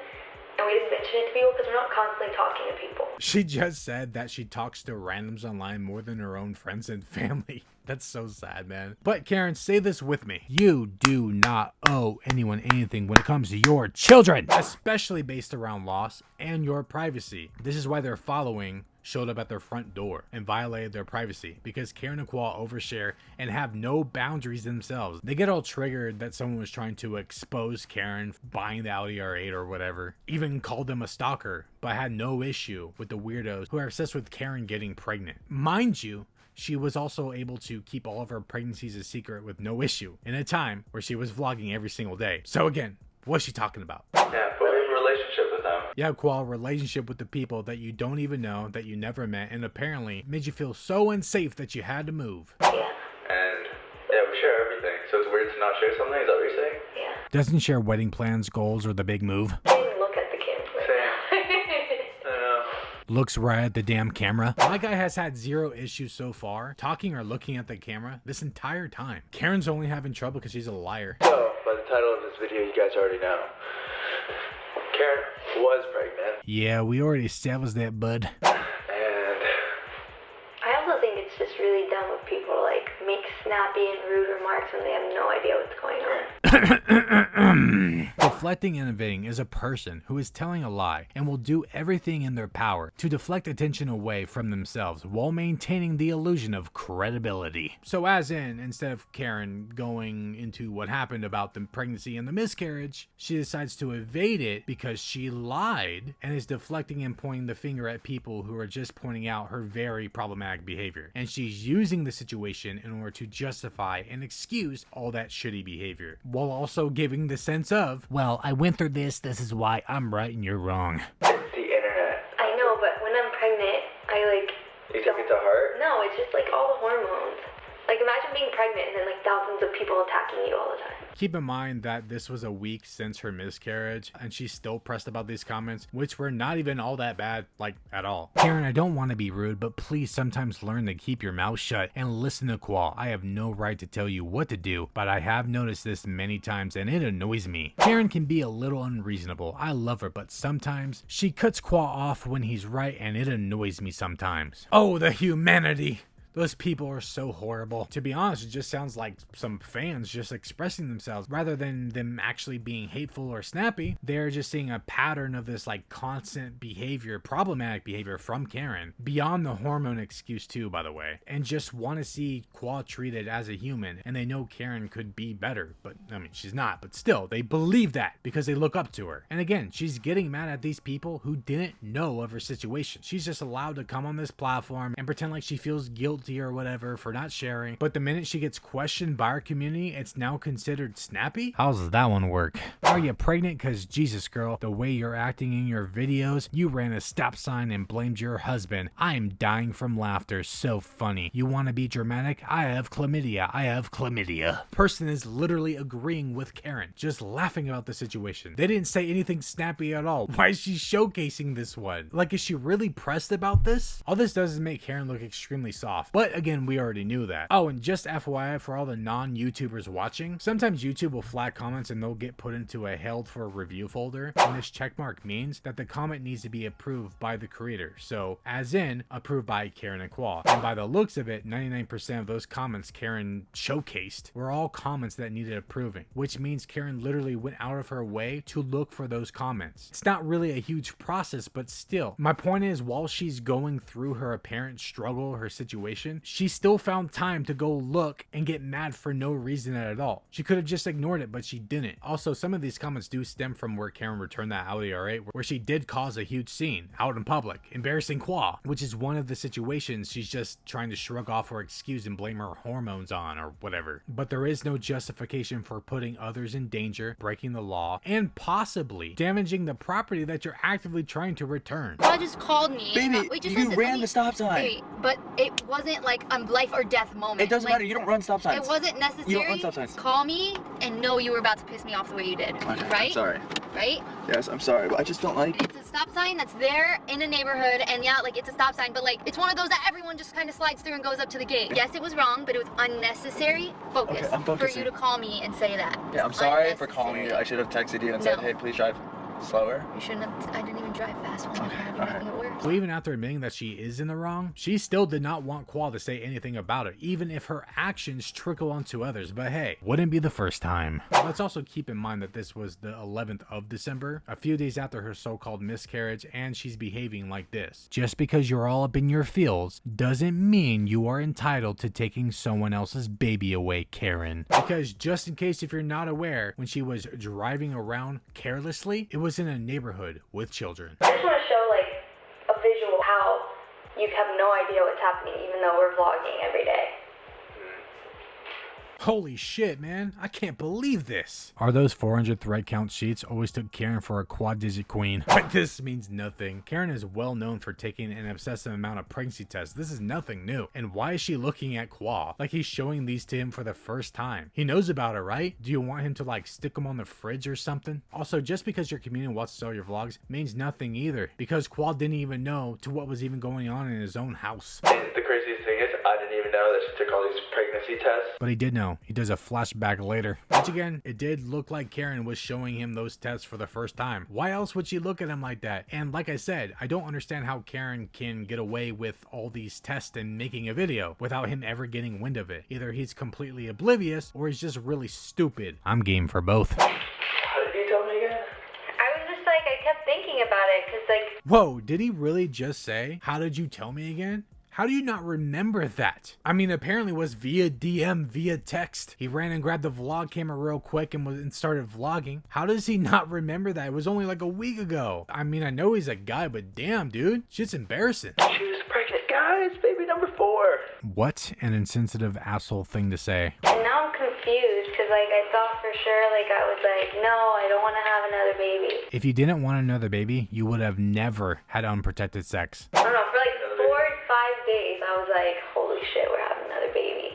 and we didn't mention it to people because we're not constantly talking to people. She just said that she talks to randoms online more than her own friends and family. That's so sad, man. But Karen, say this with me. You do not owe anyone anything when it comes to your children, especially based around loss and your privacy. This is why their following showed up at their front door and violated their privacy because Karen and Qual overshare and have no boundaries themselves. They get all triggered that someone was trying to expose Karen buying the Audi R8 or whatever, even called them a stalker, but had no issue with the weirdos who are obsessed with Karen getting pregnant. Mind you, she was also able to keep all of her pregnancies a secret with no issue in a time where she was vlogging every single day. So again, what's she talking about? Yeah, but we have a relationship with them. Yeah, Qual, relationship with the people that you don't even know, that you never met, and apparently made you feel so unsafe that you had to move. Yeah. And yeah, we share everything. So it's weird to not share something. Is that what you're saying? Yeah. Doesn't share wedding plans, goals, or the big move. I didn't even look at the kids. Same. I know. Looks right at the damn camera. My guy has had zero issues so far, talking or looking at the camera this entire time. Karen's only having trouble because she's a liar. So, by the title of this video, you guys already know. Karen was pregnant. Yeah, we already established that, bud. And I also think it's just really dumb of people to like make snappy and rude remarks when they have no idea what's going on. Deflecting and evading is a person who is telling a lie and will do everything in their power to deflect attention away from themselves while maintaining the illusion of credibility. So as in, instead of Karen going into what happened about the pregnancy and the miscarriage, she decides to evade it because she lied and is deflecting and pointing the finger at people who are just pointing out her very problematic behavior. And she's using the situation in order to justify and excuse all that shitty behavior, while also giving the sense of, well, I went through this is why I'm right and you're wrong. it's the internet. I know, but when I'm pregnant, I like. You took it to heart? No, it's just like all the hormones. Like, imagine being pregnant and then like thousands of people attacking you all the time. Keep in mind that this was a week since her miscarriage, and she's still pressed about these comments, which were not even all that bad, like, at all. Karen, I don't want to be rude, but please sometimes learn to keep your mouth shut and listen to Qual. I have no right to tell you what to do, but I have noticed this many times, and it annoys me. Karen can be a little unreasonable. I love her, but sometimes she cuts Qual off when he's right, and it annoys me sometimes. Oh, the humanity! Those people are so horrible. To be honest, it just sounds like some fans just expressing themselves rather than them actually being hateful or snappy. They're just seeing a pattern of this like constant behavior, problematic behavior from Karen, beyond the hormone excuse too, by the way, and just want to see Qual treated as a human, and they know Karen could be better, but I mean, she's not, but still, they believe that because they look up to her. And again, she's getting mad at these people who didn't know of her situation. She's just allowed to come on this platform and pretend like she feels guilty or whatever for not sharing, but the minute she gets questioned by our community, it's now considered snappy? How does that one work? Are you pregnant? Cause Jesus girl, the way you're acting in your videos, you ran a stop sign and blamed your husband. I'm dying from laughter, so funny. You want to be dramatic? I have chlamydia. I have chlamydia. Person is literally agreeing with Karen, just laughing about the situation. They didn't say anything snappy at all. Why is she showcasing this one? Like, is she really pressed about this? All this does is make Karen look extremely soft. But again, we already knew that. Oh, and just FYI for all the non-YouTubers watching, sometimes YouTube will flag comments and they'll get put into a held for review folder, and this checkmark means that the comment needs to be approved by the creator. So, as in, approved by Karen and Qua. And by the looks of it, 99% of those comments Karen showcased were all comments that needed approving, which means Karen literally went out of her way to look for those comments. It's not really a huge process, but still. My point is, while she's going through her apparent struggle, her situation, she still found time to go look and get mad for no reason at all. She could have just ignored it, but she didn't. Also, some of these comments do stem from where Karen returned that Audi R8, where she did cause a huge scene out in public, embarrassing Qua, which is one of the situations she's just trying to shrug off or excuse and blame her hormones on or whatever. But there is no justification for putting others in danger, breaking the law, and possibly damaging the property that you're actively trying to return. God just called me. Baby, Wait, just you listen, ran the stop sign. Baby, but it wasn't like a life or death moment. It doesn't Like, matter. You don't run stop signs. It wasn't necessary. You don't run stop signs. Call me and know you were about to piss me off the way you did. Okay, right? I'm sorry. Right? Yes, I'm sorry, but I just don't like. It's a stop sign that's there in a neighborhood, and yeah, like it's a stop sign, but like it's one of those that everyone just kind of slides through and goes up to the gate. Yes, it was wrong, but it was unnecessary focus Okay, I'm for focusing. you to call me and say that. Yeah, I'm sorry for calling you. Unnecessary. I should have texted you and said, No. hey, please drive slower. You shouldn't have. I didn't even drive fast when Okay, I alright. making it worse. So even after admitting that she is in the wrong, she still did not want Qua to say anything about it, even if her actions trickle onto others. But hey, wouldn't be the first time. Let's also keep in mind that this was the 11th of December, a few days after her so-called miscarriage, and she's behaving like this. Just because you're all up in your feels doesn't mean you are entitled to taking someone else's baby away, Karen. Because just in case if you're not aware, when she was driving around carelessly, it was in a neighborhood with children. I just want to show like a visual how you have no idea what's happening even though we're vlogging every day. Holy shit, man. I can't believe this. Are those 400 thread count sheets always took Karen for a quad-digit queen? But this means nothing. Karen is well known for taking an obsessive amount of pregnancy tests. This is nothing new. And why is she looking at Qua like he's showing these to him for the first time? He knows about it, right? Do you want him to like stick them on the fridge or something? Also, just because your community wants to sell your vlogs means nothing either, because Qua didn't even know to what was even going on in his own house. And the craziest thing is, I didn't even know that she took all these pregnancy tests. But he did know. He does a flashback later. Which again, it did look like Karen was showing him those tests for the first time. Why else would she look at him like that? And like I said, I don't understand how Karen can get away with all these tests and making a video without him ever getting wind of it. Either he's completely oblivious or he's just really stupid. I'm game for both. How did you tell me again? I was just like, I kept thinking about it because like Whoa, did he really just say, how did you tell me again? How do you not remember that? I mean, apparently it was via DM, via text. He ran and grabbed the vlog camera real quick and started vlogging. How does he not remember that? It was only like a week ago. I mean, I know he's a guy, but damn, dude. Shit's embarrassing. She was pregnant, guys. Baby number 4. What an insensitive asshole thing to say. and now I'm confused because like I thought for sure like I was like, no, I don't want to have another baby. If you didn't want another baby, you would have never had unprotected sex. I don't know, for like 4 or 5 days I was like, holy shit, we're having another baby.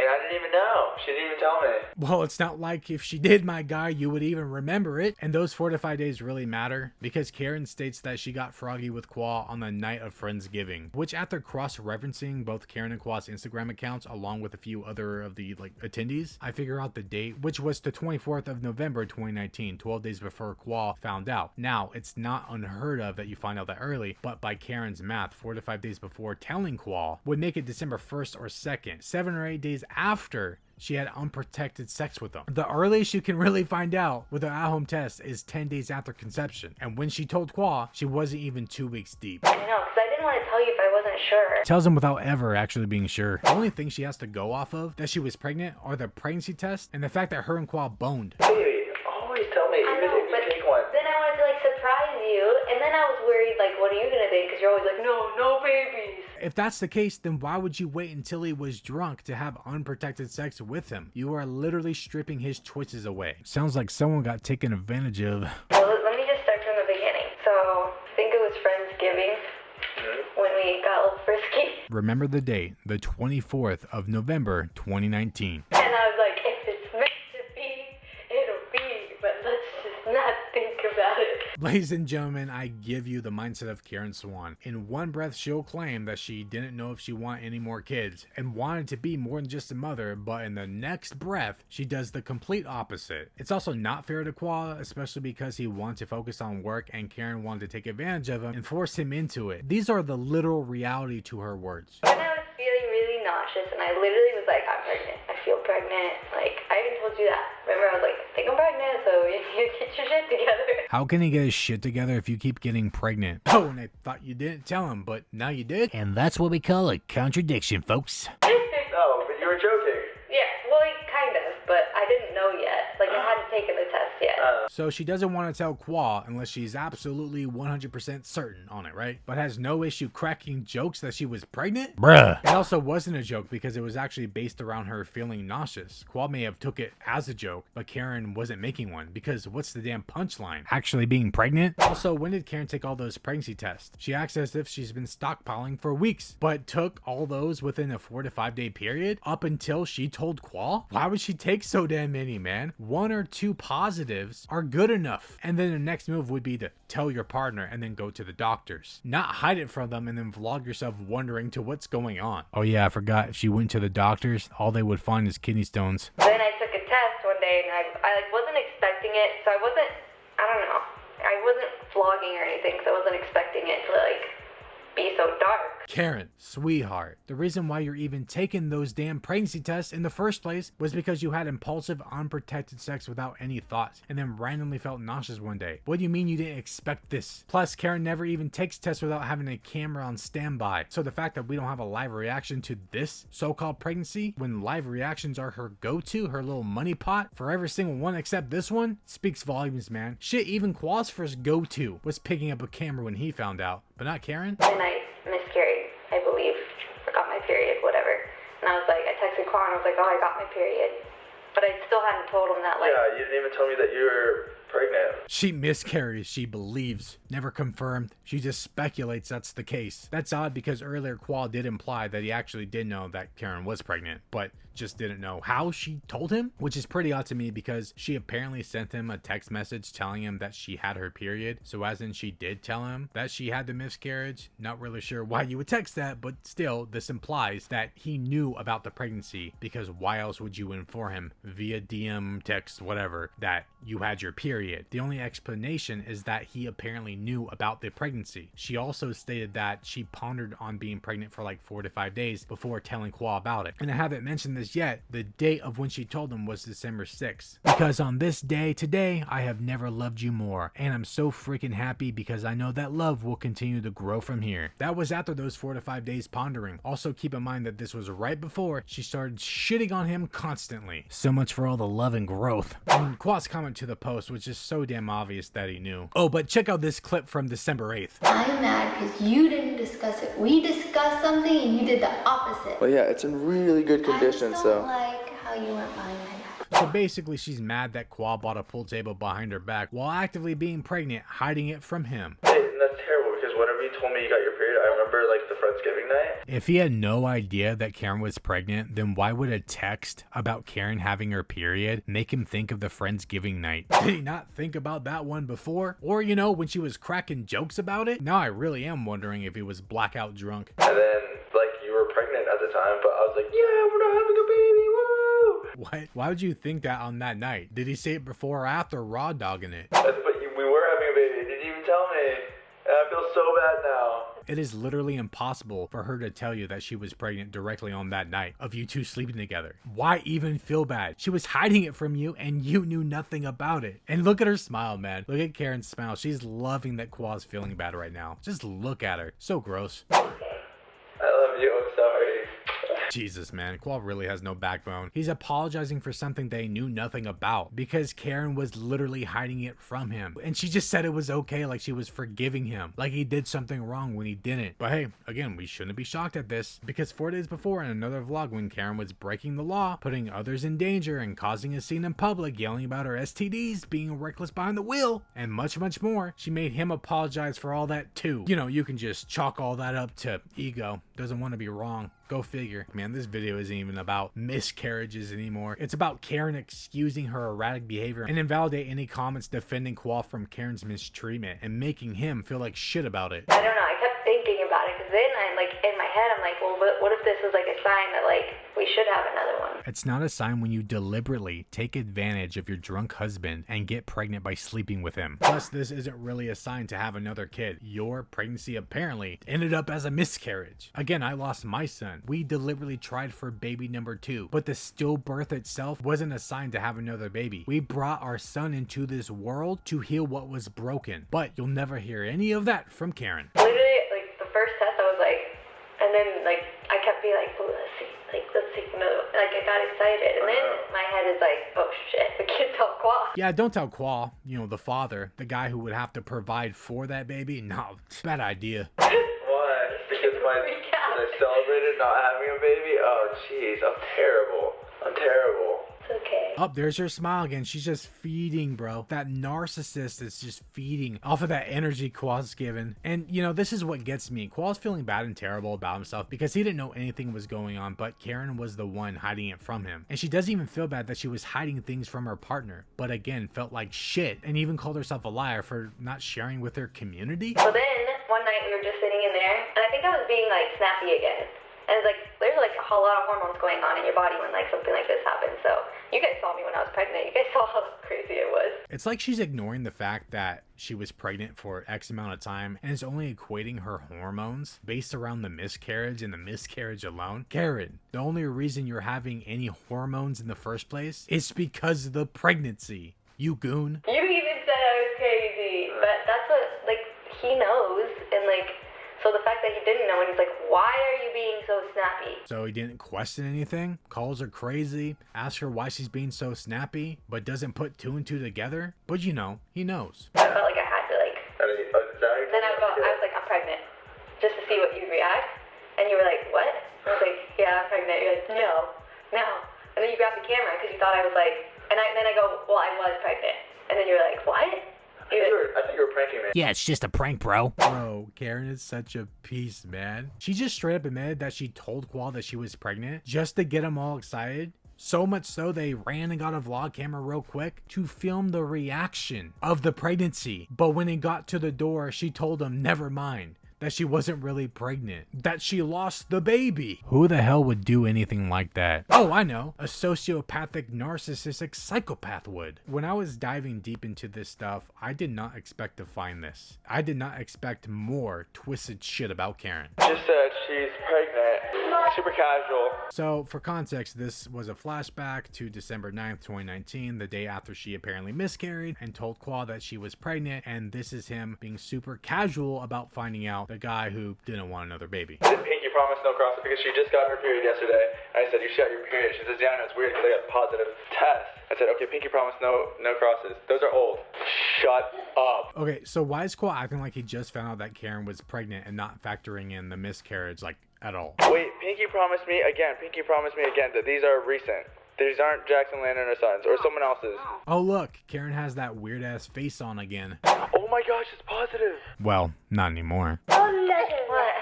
And I didn't even know. She didn't even tell me. Well, it's not like if she did, my guy, you would even remember it. And those 4 to 5 days really matter because Karen states that she got froggy with Qua on the night of Friendsgiving, which after cross-referencing both Karen and Qua's Instagram accounts along with a few other of the attendees, I figure out the date, which was the 24th of November 2019, 12 days before Qua found out. Now, it's not unheard of that you find out that early, but by Karen's math, 4 to 5 days before telling Qua would make it December 1st or 2nd, 7 or 8 days after she had unprotected sex with him. The earliest you can really find out with an at-home test is 10 days after conception. And when she told Qua, she wasn't even 2 weeks deep. I know, because I didn't want to tell you if I wasn't sure. Tells him without ever actually being sure. The only thing she has to go off of that she was pregnant are the pregnancy test and the fact that her and Qua boned. Baby, always tell me, I even know, if but you take one. then I wanted to like surprise you, and then I was worried like, what are you gonna think? Because you're always like, no babies. If that's the case, then why would you wait until he was drunk to have unprotected sex with him? You are literally stripping his choices away. Sounds like someone got taken advantage of. Well, let me just start from the beginning. So, I think it was Friendsgiving when we got a little frisky. Remember the date, the 24th of November, 2019. And I was like, if it's meant to be, it'll be, but let's just not think about it. Ladies and gentlemen, I give you the mindset of kerenswan. In one breath, she'll claim that she didn't know if she wanted any more kids and wanted to be more than just a mother, but in the next breath, she does the complete opposite. It's also not fair to Kwa, especially because he wanted to focus on work and Karen wanted to take advantage of him and force him into it. These are the literal reality to her words. When I was feeling really nauseous and I literally was like, I'm pregnant. I feel pregnant. Like, I even told you that. Remember, I was like, I think I'm pregnant, so you get your shit together. How can he get his shit together if you keep getting pregnant? Oh, and I thought you didn't tell him, but now you did? And that's what we call a contradiction, folks. No, but you were joking. Yeah, well, kind of, but I didn't know yet. Like, I hadn't taken the test yet. So she doesn't want to tell Kwa unless she's absolutely 100% certain on it, right? But has no issue cracking jokes that she was pregnant? Bruh. It also wasn't a joke because it was actually based around her feeling nauseous. Kwa may have took it as a joke, but Karen wasn't making one because what's the damn punchline? Actually being pregnant? Also, when did Karen take all those pregnancy tests? She acts as if she's been stockpiling for weeks, but took all those within a 4 to 5 day period up until she told Kwa? Why would she take so damn many, man? 1 or 2 positives are good enough. And then the next move would be to tell your partner and then go to the doctors. Not hide it from them and then vlog yourself wondering to what's going on. Oh yeah, I forgot. If she went to the doctors, all they would find is kidney stones. Then I took a test one day and I like, wasn't expecting it, so I wasn't vlogging or anything, so I wasn't expecting it to like be so dark. Karen, sweetheart, the reason why you're even taking those damn pregnancy tests in the first place was because you had impulsive, unprotected sex without any thought, and then randomly felt nauseous one day. What do you mean you didn't expect this? Plus, Karen never even takes tests without having a camera on standby. So the fact that we don't have a live reaction to this so-called pregnancy, when live reactions are her go-to, her little money pot, for every single one except this one, speaks volumes, man. Shit, even Kwa's first go-to was picking up a camera when he found out, but not Karen. And I miscarried, I believe, or got my period, whatever. And I was like, I texted Quan, I was like, oh, I got my period. But I still hadn't told him that, like... Yeah, you didn't even tell me that you were pregnant. She miscarries, she believes. Never confirmed. She just speculates that's the case. That's odd because earlier Kwa did imply that he actually did know that Karen was pregnant, but just didn't know how she told him, which is pretty odd to me because she apparently sent him a text message telling him that she had her period. So as in she did tell him that she had the miscarriage. Not really sure why you would text that, but still this implies that he knew about the pregnancy because why else would you inform him via DM, text, whatever, that you had your period? The only explanation is that he apparently knew about the pregnancy. She also stated that she pondered on being pregnant for like 4 to 5 days before telling Kwa about it. And I haven't mentioned this yet, the date of when she told him was December 6th. Because on this day today, I have never loved you more. And I'm so freaking happy because I know that love will continue to grow from here. That was after those 4 to 5 days pondering. Also keep in mind that this was right before she started shitting on him constantly. So much for all the love and growth. And Kwa's comment to the post was just so damn obvious that he knew. Oh, but check out this clip from December 8th. I'm mad because you didn't discuss it. We discussed something and you did the opposite. Well, yeah, it's in really good condition, I just so. don't like how you went behind my back. So basically she's mad that Kwa bought a pool table behind her back while actively being pregnant, hiding it from him. Hey, that's terrible because whenever you told me you got your period, I remember like the Friendsgiving night. If he had no idea that Karen was pregnant, then why would a text about Karen having her period make him think of the Friendsgiving night? Did he not think about that one before? Or, you know, when she was cracking jokes about it? Now I really am wondering if he was blackout drunk. And then, like, you were pregnant at the time, but I was like, yeah, we're not having a baby, woo! What? Why would you think that on that night? Did he say it before or after raw dogging it? But we were having a baby. Did you even tell me? And I feel so bad now. It is literally impossible for her to tell you that she was pregnant directly on that night of you two sleeping together. Why even feel bad? She was hiding it from you and you knew nothing about it. And look at her smile, man. Look at Karen's smile. She's loving that Kwa's feeling bad right now. Just look at her. So gross. I love you. I'm sorry. Jesus, man. Kwa really has no backbone. He's apologizing for something they knew nothing about because Karen was literally hiding it from him. And she just said it was okay, like she was forgiving him, like he did something wrong when he didn't. But hey, again, we shouldn't be shocked at this because 4 days before in another vlog when Karen was breaking the law, putting others in danger and causing a scene in public, yelling about her STDs, being reckless behind the wheel, and much, much more, she made him apologize for all that too. You know, you can just chalk all that up to ego. doesn't want to be wrong. Go figure. Man, this video isn't even about miscarriages anymore. It's about Karen excusing her erratic behavior and invalidate any comments defending Qual from Karen's mistreatment and making him feel like shit about it. I don't know, I kept thinking about it, because then I, like, in my head, I'm like, well, what if this was, like, a sign that, like, we should have another one? It's not a sign when you deliberately take advantage of your drunk husband and get pregnant by sleeping with him. Plus, this isn't really a sign to have another kid. Your pregnancy apparently ended up as a miscarriage. Again, I lost my son. We deliberately tried for baby number 2, but the stillbirth itself wasn't a sign to have another baby. We brought our son into this world to heal what was broken, but you'll never hear any of that from Karen. Literally, like, the first test, I was like, and then, like, I kept being like, oh, let's see another one. Like, I got excited, and then my head is like, oh shit, I can't tell Qual. Yeah, don't tell Qual, you know, the father, the guy who would have to provide for that baby. No, bad idea. Why? Because I celebrated not having a baby? Oh, jeez, I'm terrible. It's okay. Oh, there's her smile again. She's just feeding, bro. That narcissist is just feeding off of that energy Qual's given. And, you know, this is what gets me. Qual's feeling bad and terrible about himself because he didn't know anything was going on, but Karen was the one hiding it from him. And she doesn't even feel bad that she was hiding things from her partner, but again, felt like shit and even called herself a liar for not sharing with her community. So then, one night we were just sitting in there, and I think I was being, like, snappy again. And it's like, there's like a whole lot of hormones going on in your body when like something like this happens. So you guys saw me when I was pregnant. You guys saw how crazy it was. It's like she's ignoring the fact that she was pregnant for X amount of time and is only equating her hormones based around the miscarriage and the miscarriage alone. Karen, the only reason you're having any hormones in the first place is because of the pregnancy. You goon. You even said I was crazy. But that's what, like, he knows. And like, so the fact that he didn't know, and he's like, why are you being so snappy? So he didn't question anything, calls her crazy, asks her why she's being so snappy, but doesn't put 2 and 2 together. But you know, he knows. I felt like I had to, like, then I was like, I'm pregnant, just to see what you'd react. And you were like, what? I was like, yeah, I'm pregnant. You're like, no. And then you grabbed the camera because you thought I was like, and then I go, well, I was pregnant. And then you're like, what? I think you were pranking me. Yeah, it's just a prank, bro. Bro, Karen is such a piece, man. She just straight up admitted that she told Qual that she was pregnant just to get them all excited. So much so they ran and got a vlog camera real quick to film the reaction of the pregnancy. But when it got to the door, she told them, never mind, that she wasn't really pregnant, that she lost the baby. Who the hell would do anything like that? Oh, I know. A sociopathic, narcissistic psychopath would. When I was diving deep into this stuff, I did not expect to find this. I did not expect more twisted shit about Karen. Just said she's pregnant. Super casual. So, for context, this was a flashback to December 9th, 2019, the day after she apparently miscarried and told Qual that she was pregnant, and this is him being super casual about finding out the guy who didn't want another baby. Did Pinky promise no crosses because she just got her period yesterday? And I said, you shot your period. She says, yeah, I know, it's weird because I got a positive test. I said, okay, Pinky promised no crosses. Those are old. Shut up. Okay, so why is Qual acting like he just found out that Karen was pregnant and not factoring in the miscarriage, like, at all? Wait, Pinky promised me again that these are recent. These aren't Jackson Landon or Sons or someone else's. Oh look, Karen has that weird ass face on again. Oh my gosh, it's positive. Well, not anymore. Oh, no. What?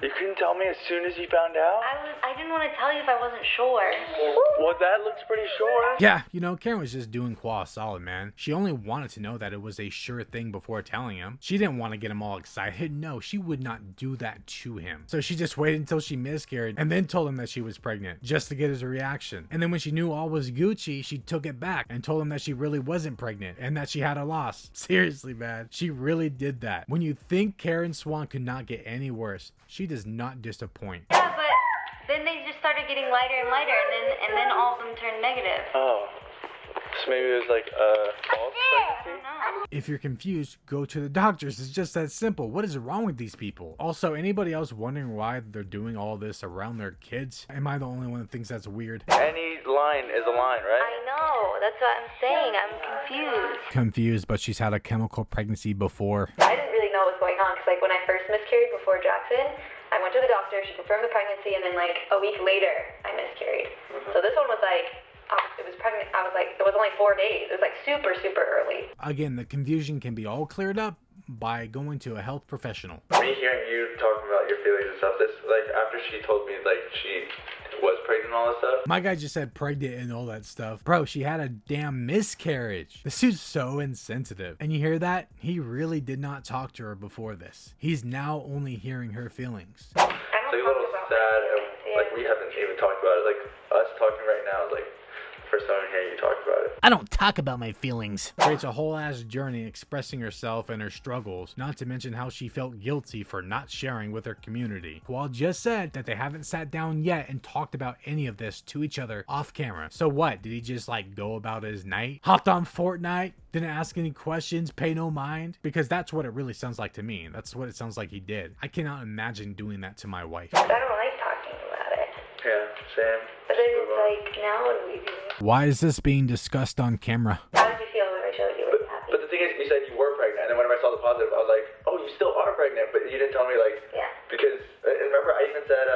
You couldn't tell me as soon as you found out? I didn't want to tell you if I wasn't sure. Well, that looks pretty sure. Yeah, you know, Karen was just doing Qual solid, man. She only wanted to know that it was a sure thing before telling him. She didn't want to get him all excited. No, she would not do that to him. So she just waited until she miscarried and then told him that she was pregnant just to get his reaction. And then when she knew all was Gucci, she took it back and told him that she really wasn't pregnant and that she had a loss. Seriously, man. She really did that. When you think kerenswan could not get any worse, she does not disappoint. Yeah, but then they just started getting lighter and lighter, and then all of them turned negative. Oh. So maybe it was like a false pregnancy? If you're confused, go to the doctors. It's just that simple. What is wrong with these people? Also, anybody else wondering why they're doing all this around their kids? Am I the only one that thinks that's weird? Any line is a line, right? I know. That's what I'm saying. I'm confused. Confused, but she's had a chemical pregnancy before. I didn't really know what was going on because, like, when I first miscarried before Jackson, I went to the doctor. She confirmed the pregnancy, and then, like, a week later, I miscarried. So this one was like, it was pregnant. I was like, it was only 4 days. It was like super, super early. Again, the confusion can be all cleared up, by going to a health professional. Me hearing you talking about your feelings and stuff, this, like, after she told me, like, she was pregnant and all that stuff. My guy just said pregnant and all that stuff. Bro, she had a damn miscarriage. This dude's so insensitive. And you hear that? He really did not talk to her before this. He's now only hearing her feelings. It's like a little sad, and, like, we haven't even talked about it. Like, us talking right now is like first time I'm hearing you talk about it. I don't talk about my feelings. Creates a whole ass journey expressing herself and her struggles, not to mention how she felt guilty for not sharing with her community. Qual just said that they haven't sat down yet and talked about any of this to each other off camera. So what? Did he just like go about his night? Hopped on Fortnite? Didn't ask any questions, pay no mind? Because that's what it really sounds like to me. That's what it sounds like he did. I cannot imagine doing that to my wife. I don't like talking about it. Yeah, same. But then it's like, now what do we do? Why is this being discussed on camera? How did you feel when I showed you what happened? But the thing is, you said you were pregnant, and then whenever I saw the positive, I was like, oh, you still are pregnant, but you didn't tell me, like, Yeah. because, and remember, I even said,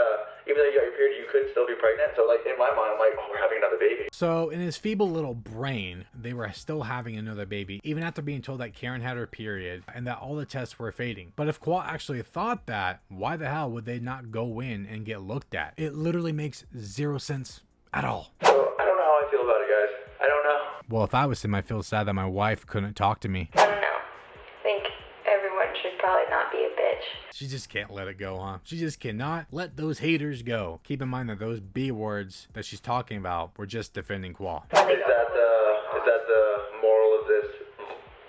even though you got your period, you could still be pregnant, so, like, in my mind, I'm like, oh, we're having another baby. So in his feeble little brain, they were still having another baby, even after being told that Karen had her period and that all the tests were fading. But if Qual actually thought that, why the hell would they not go in and get looked at? It literally makes zero sense at all. So, I don't know how I feel about it, guys. I don't know. Well, if I was him, I feel sad that my wife couldn't talk to me. I don't know. I think everyone should probably not be a bitch. She just can't let it go, huh? She just cannot let those haters go. Keep in mind that those B words that she's talking about were just defending Qual. Is that the moral of this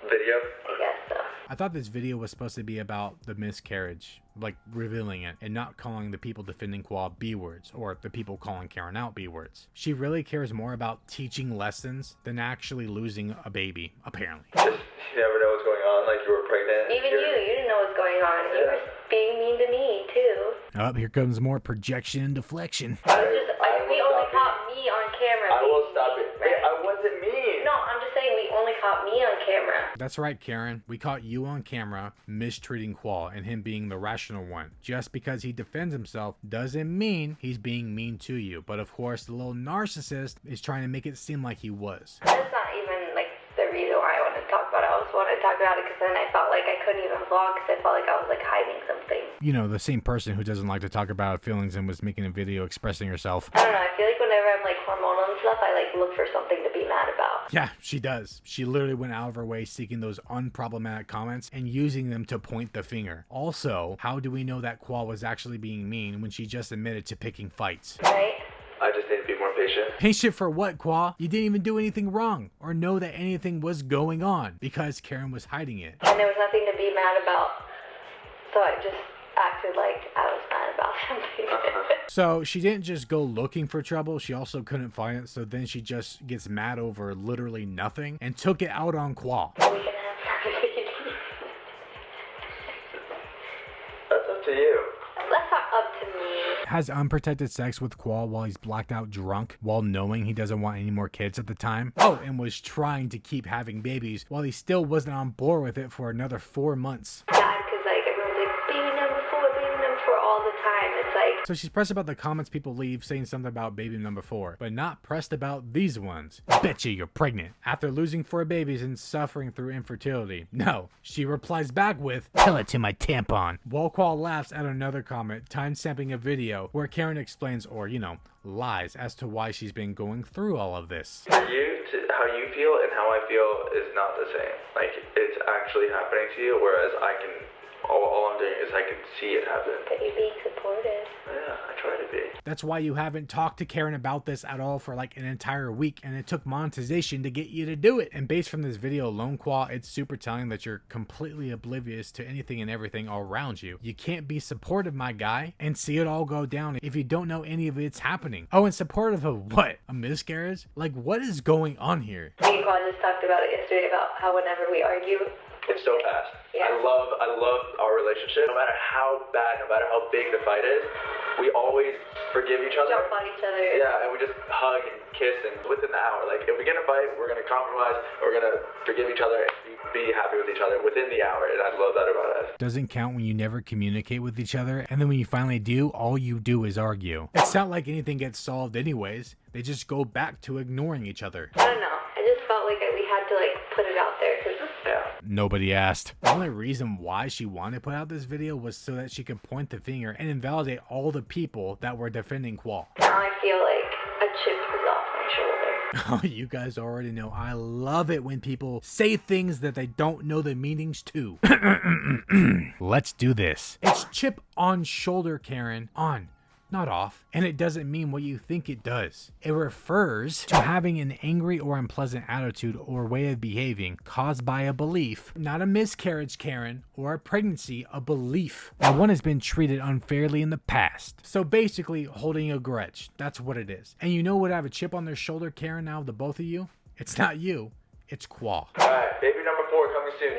video? I guess so. I thought this video was supposed to be about the miscarriage, like revealing it, and not calling the people defending Qual B words, or the people calling Karen out B words. She really cares more about teaching lessons than actually losing a baby, apparently. Just, you never know what's going on, like you were pregnant. Even you didn't know what's going on. You were being mean to me, too. Oh, here comes more projection and deflection. We only caught me on camera. I will being stop mean, it. right? Hey, I wasn't mean. No, I'm just saying we only caught me on camera. That's right, Karen. We caught you on camera mistreating Qual and him being the rational one. Just because he defends himself doesn't mean he's being mean to you. But of course, the little narcissist is trying to make it seem like he was. That's not even like the reason why I wanted to talk about it. I just wanted to talk about it because then I felt like I couldn't even vlog because I felt like I was like hiding something. You know, the same person who doesn't like to talk about her feelings and was making a video expressing herself. I don't know. I feel like whenever I'm like hormonal and stuff, I like look for something to be mad about. Yeah, she does. She literally went out of her way seeking those unproblematic comments and using them to point the finger. Also, how do we know that Qual was actually being mean when she just admitted to picking fights? Right? I just need to be more patient. Patient for what, Qual? You didn't even do anything wrong or know that anything was going on because Karen was hiding it. And there was nothing to be mad about. So I just acted like I was mad about something. So she didn't just go looking for trouble, she also couldn't find it, so then she just gets mad over literally nothing and took it out on Qual. We can have our baby. That's up to you. That's not up to me. Has unprotected sex with Qual while he's blacked out drunk, while knowing he doesn't want any more kids at the time. Oh, and was trying to keep having babies while he still wasn't on board with it for another 4 months. Sad because like everyone's like baby number 4 all the time. It's like So she's pressed about the comments people leave saying something about baby number 4, but not pressed about these ones. Betcha you're pregnant. After losing 4 babies and suffering through infertility. No, she replies back with, tell it to my tampon. While Qual laughs at another comment, time-stamping a video where Karen explains, or you know, lies as to why she's been going through all of this. For you, how you feel and how I feel is not the same. Like, it's actually happening to you, whereas I can, all I'm doing is I can see it happen. but you're being supportive. Yeah, I try to be. That's why you haven't talked to Karen about this at all for like an entire week, and it took monetization to get you to do it. And based from this video alone, Qual, it's super telling that you're completely oblivious to anything and everything all around you. You can't be supportive, my guy, and see it all go down if you don't know any of it's happening. Oh, and supportive of what? A miscarriage? Like, what is going on here? Me and Quan just talked about it yesterday about how whenever we argue, It's so fast. Yeah. I love our relationship. No matter how bad, no matter how big the fight is, we always forgive each other. jump on each other. Yeah, and we just hug and kiss, and within the hour, like if we get in a fight, we're gonna compromise, we're gonna forgive each other, and be happy with each other within the hour, and I love that about us. Doesn't count when you never communicate with each other, and then when you finally do, all you do is argue. It's not like anything gets solved anyways. They just go back to ignoring each other. I don't know. I just felt like we had to like put it out there because Yeah. Nobody asked. The only reason why she wanted to put out this video was so that she could point the finger and invalidate all the people that were defending Qual. now I feel like a chip is off my shoulder. Oh, you guys already know I love it when people say things that they don't know the meanings to. Let's do this. It's chip on shoulder, Karen. On, not off. And it doesn't mean what you think it does. It refers to having an angry or unpleasant attitude or way of behaving caused by a belief, not a miscarriage, Karen, or a pregnancy, a belief that one has been treated unfairly in the past. So basically holding a grudge. That's what it is. And you know what, I have a chip on their shoulder, Karen, now, the both of you? It's not you. It's Qual. Alright, baby number 4 coming soon.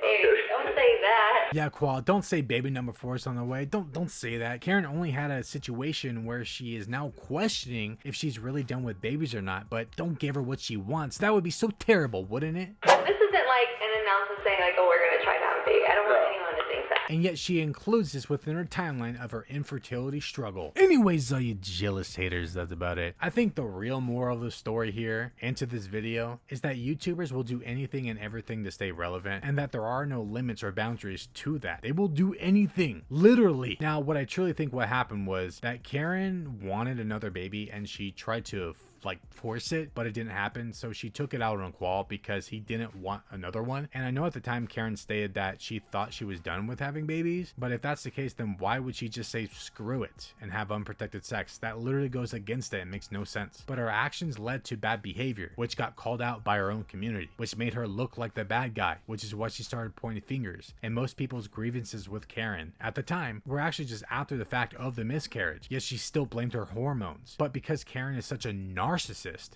Hey, don't say that. Yeah, Qual, don't say baby number 4 is on the way. Don't say that. Karen only had a situation where she is now questioning if she's really done with babies or not, but don't give her what she wants. That would be so terrible, wouldn't it? This isn't like an announcement saying like, oh, we're gonna try to have a baby. I don't want anyone to think that. And yet she includes this within her timeline of her infertility struggle. Anyways, all you jealous haters, that's about it. I think the real moral of the story here and to this video is that YouTubers will do anything and everything to stay relevant, and that there are no limits or boundaries to that. They will do anything, literally. Now, what I truly think what happened was that Karen wanted another baby and she tried to like force it, but it didn't happen, so she took it out on Qual because he didn't want another one. And I know at the time Karen stated that she thought she was done with having babies, but if that's the case, then why would she just say screw it and have unprotected sex? That literally goes against it and makes no sense. But her actions led to bad behavior, which got called out by her own community, which made her look like the bad guy, which is why she started pointing fingers. And most people's grievances with Karen at the time were actually just after the fact of the miscarriage, yet she still blamed her hormones. But because Karen is such a narcissist,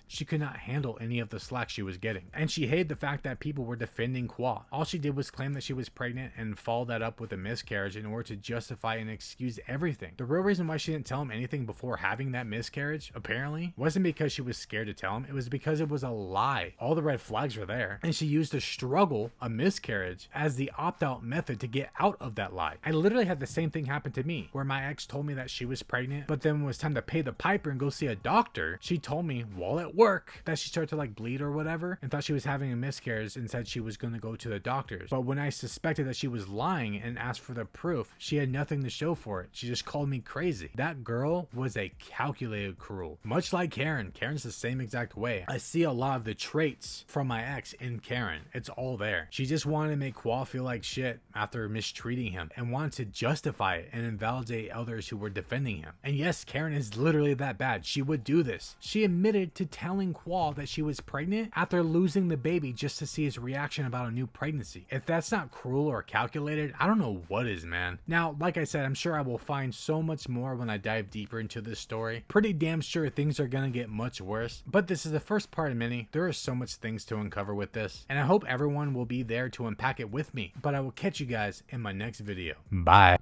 she could not handle any of the slack she was getting, and she hated the fact that people were defending Qual. All she did was claim that she was pregnant and follow that up with a miscarriage in order to justify and excuse everything. The real reason why she didn't tell him anything before having that miscarriage, apparently, wasn't because she was scared to tell him. It was because it was a lie. All the red flags were there, and she used the struggle, a miscarriage, as the opt-out method to get out of that lie. I literally had the same thing happen to me, where my ex told me that she was pregnant, but then when it was time to pay the piper and go see a doctor, she told me while at work that she started to like bleed or whatever and thought she was having a miscarriage and said she was going to go to the doctors. But when I suspected that she was lying and asked for the proof, she had nothing to show for it. She just called me crazy. That girl was a calculated cruel. Much like Karen. Karen's the same exact way. I see a lot of the traits from my ex in Karen. It's all there. She just wanted to make Qual feel like shit after mistreating him and wanted to justify it and invalidate others who were defending him. And yes, Karen is literally that bad. She would do this. She admitted to telling Qual that she was pregnant after losing the baby just to see his reaction about a new pregnancy. If that's not cruel or calculated, I don't know what is, man. Now, like I said, I'm sure I will find so much more when I dive deeper into this story. Pretty damn sure things are gonna get much worse, but this is the first part of many. There are so much things to uncover with this, and I hope everyone will be there to unpack it with me. But I will catch you guys in my next video. Bye.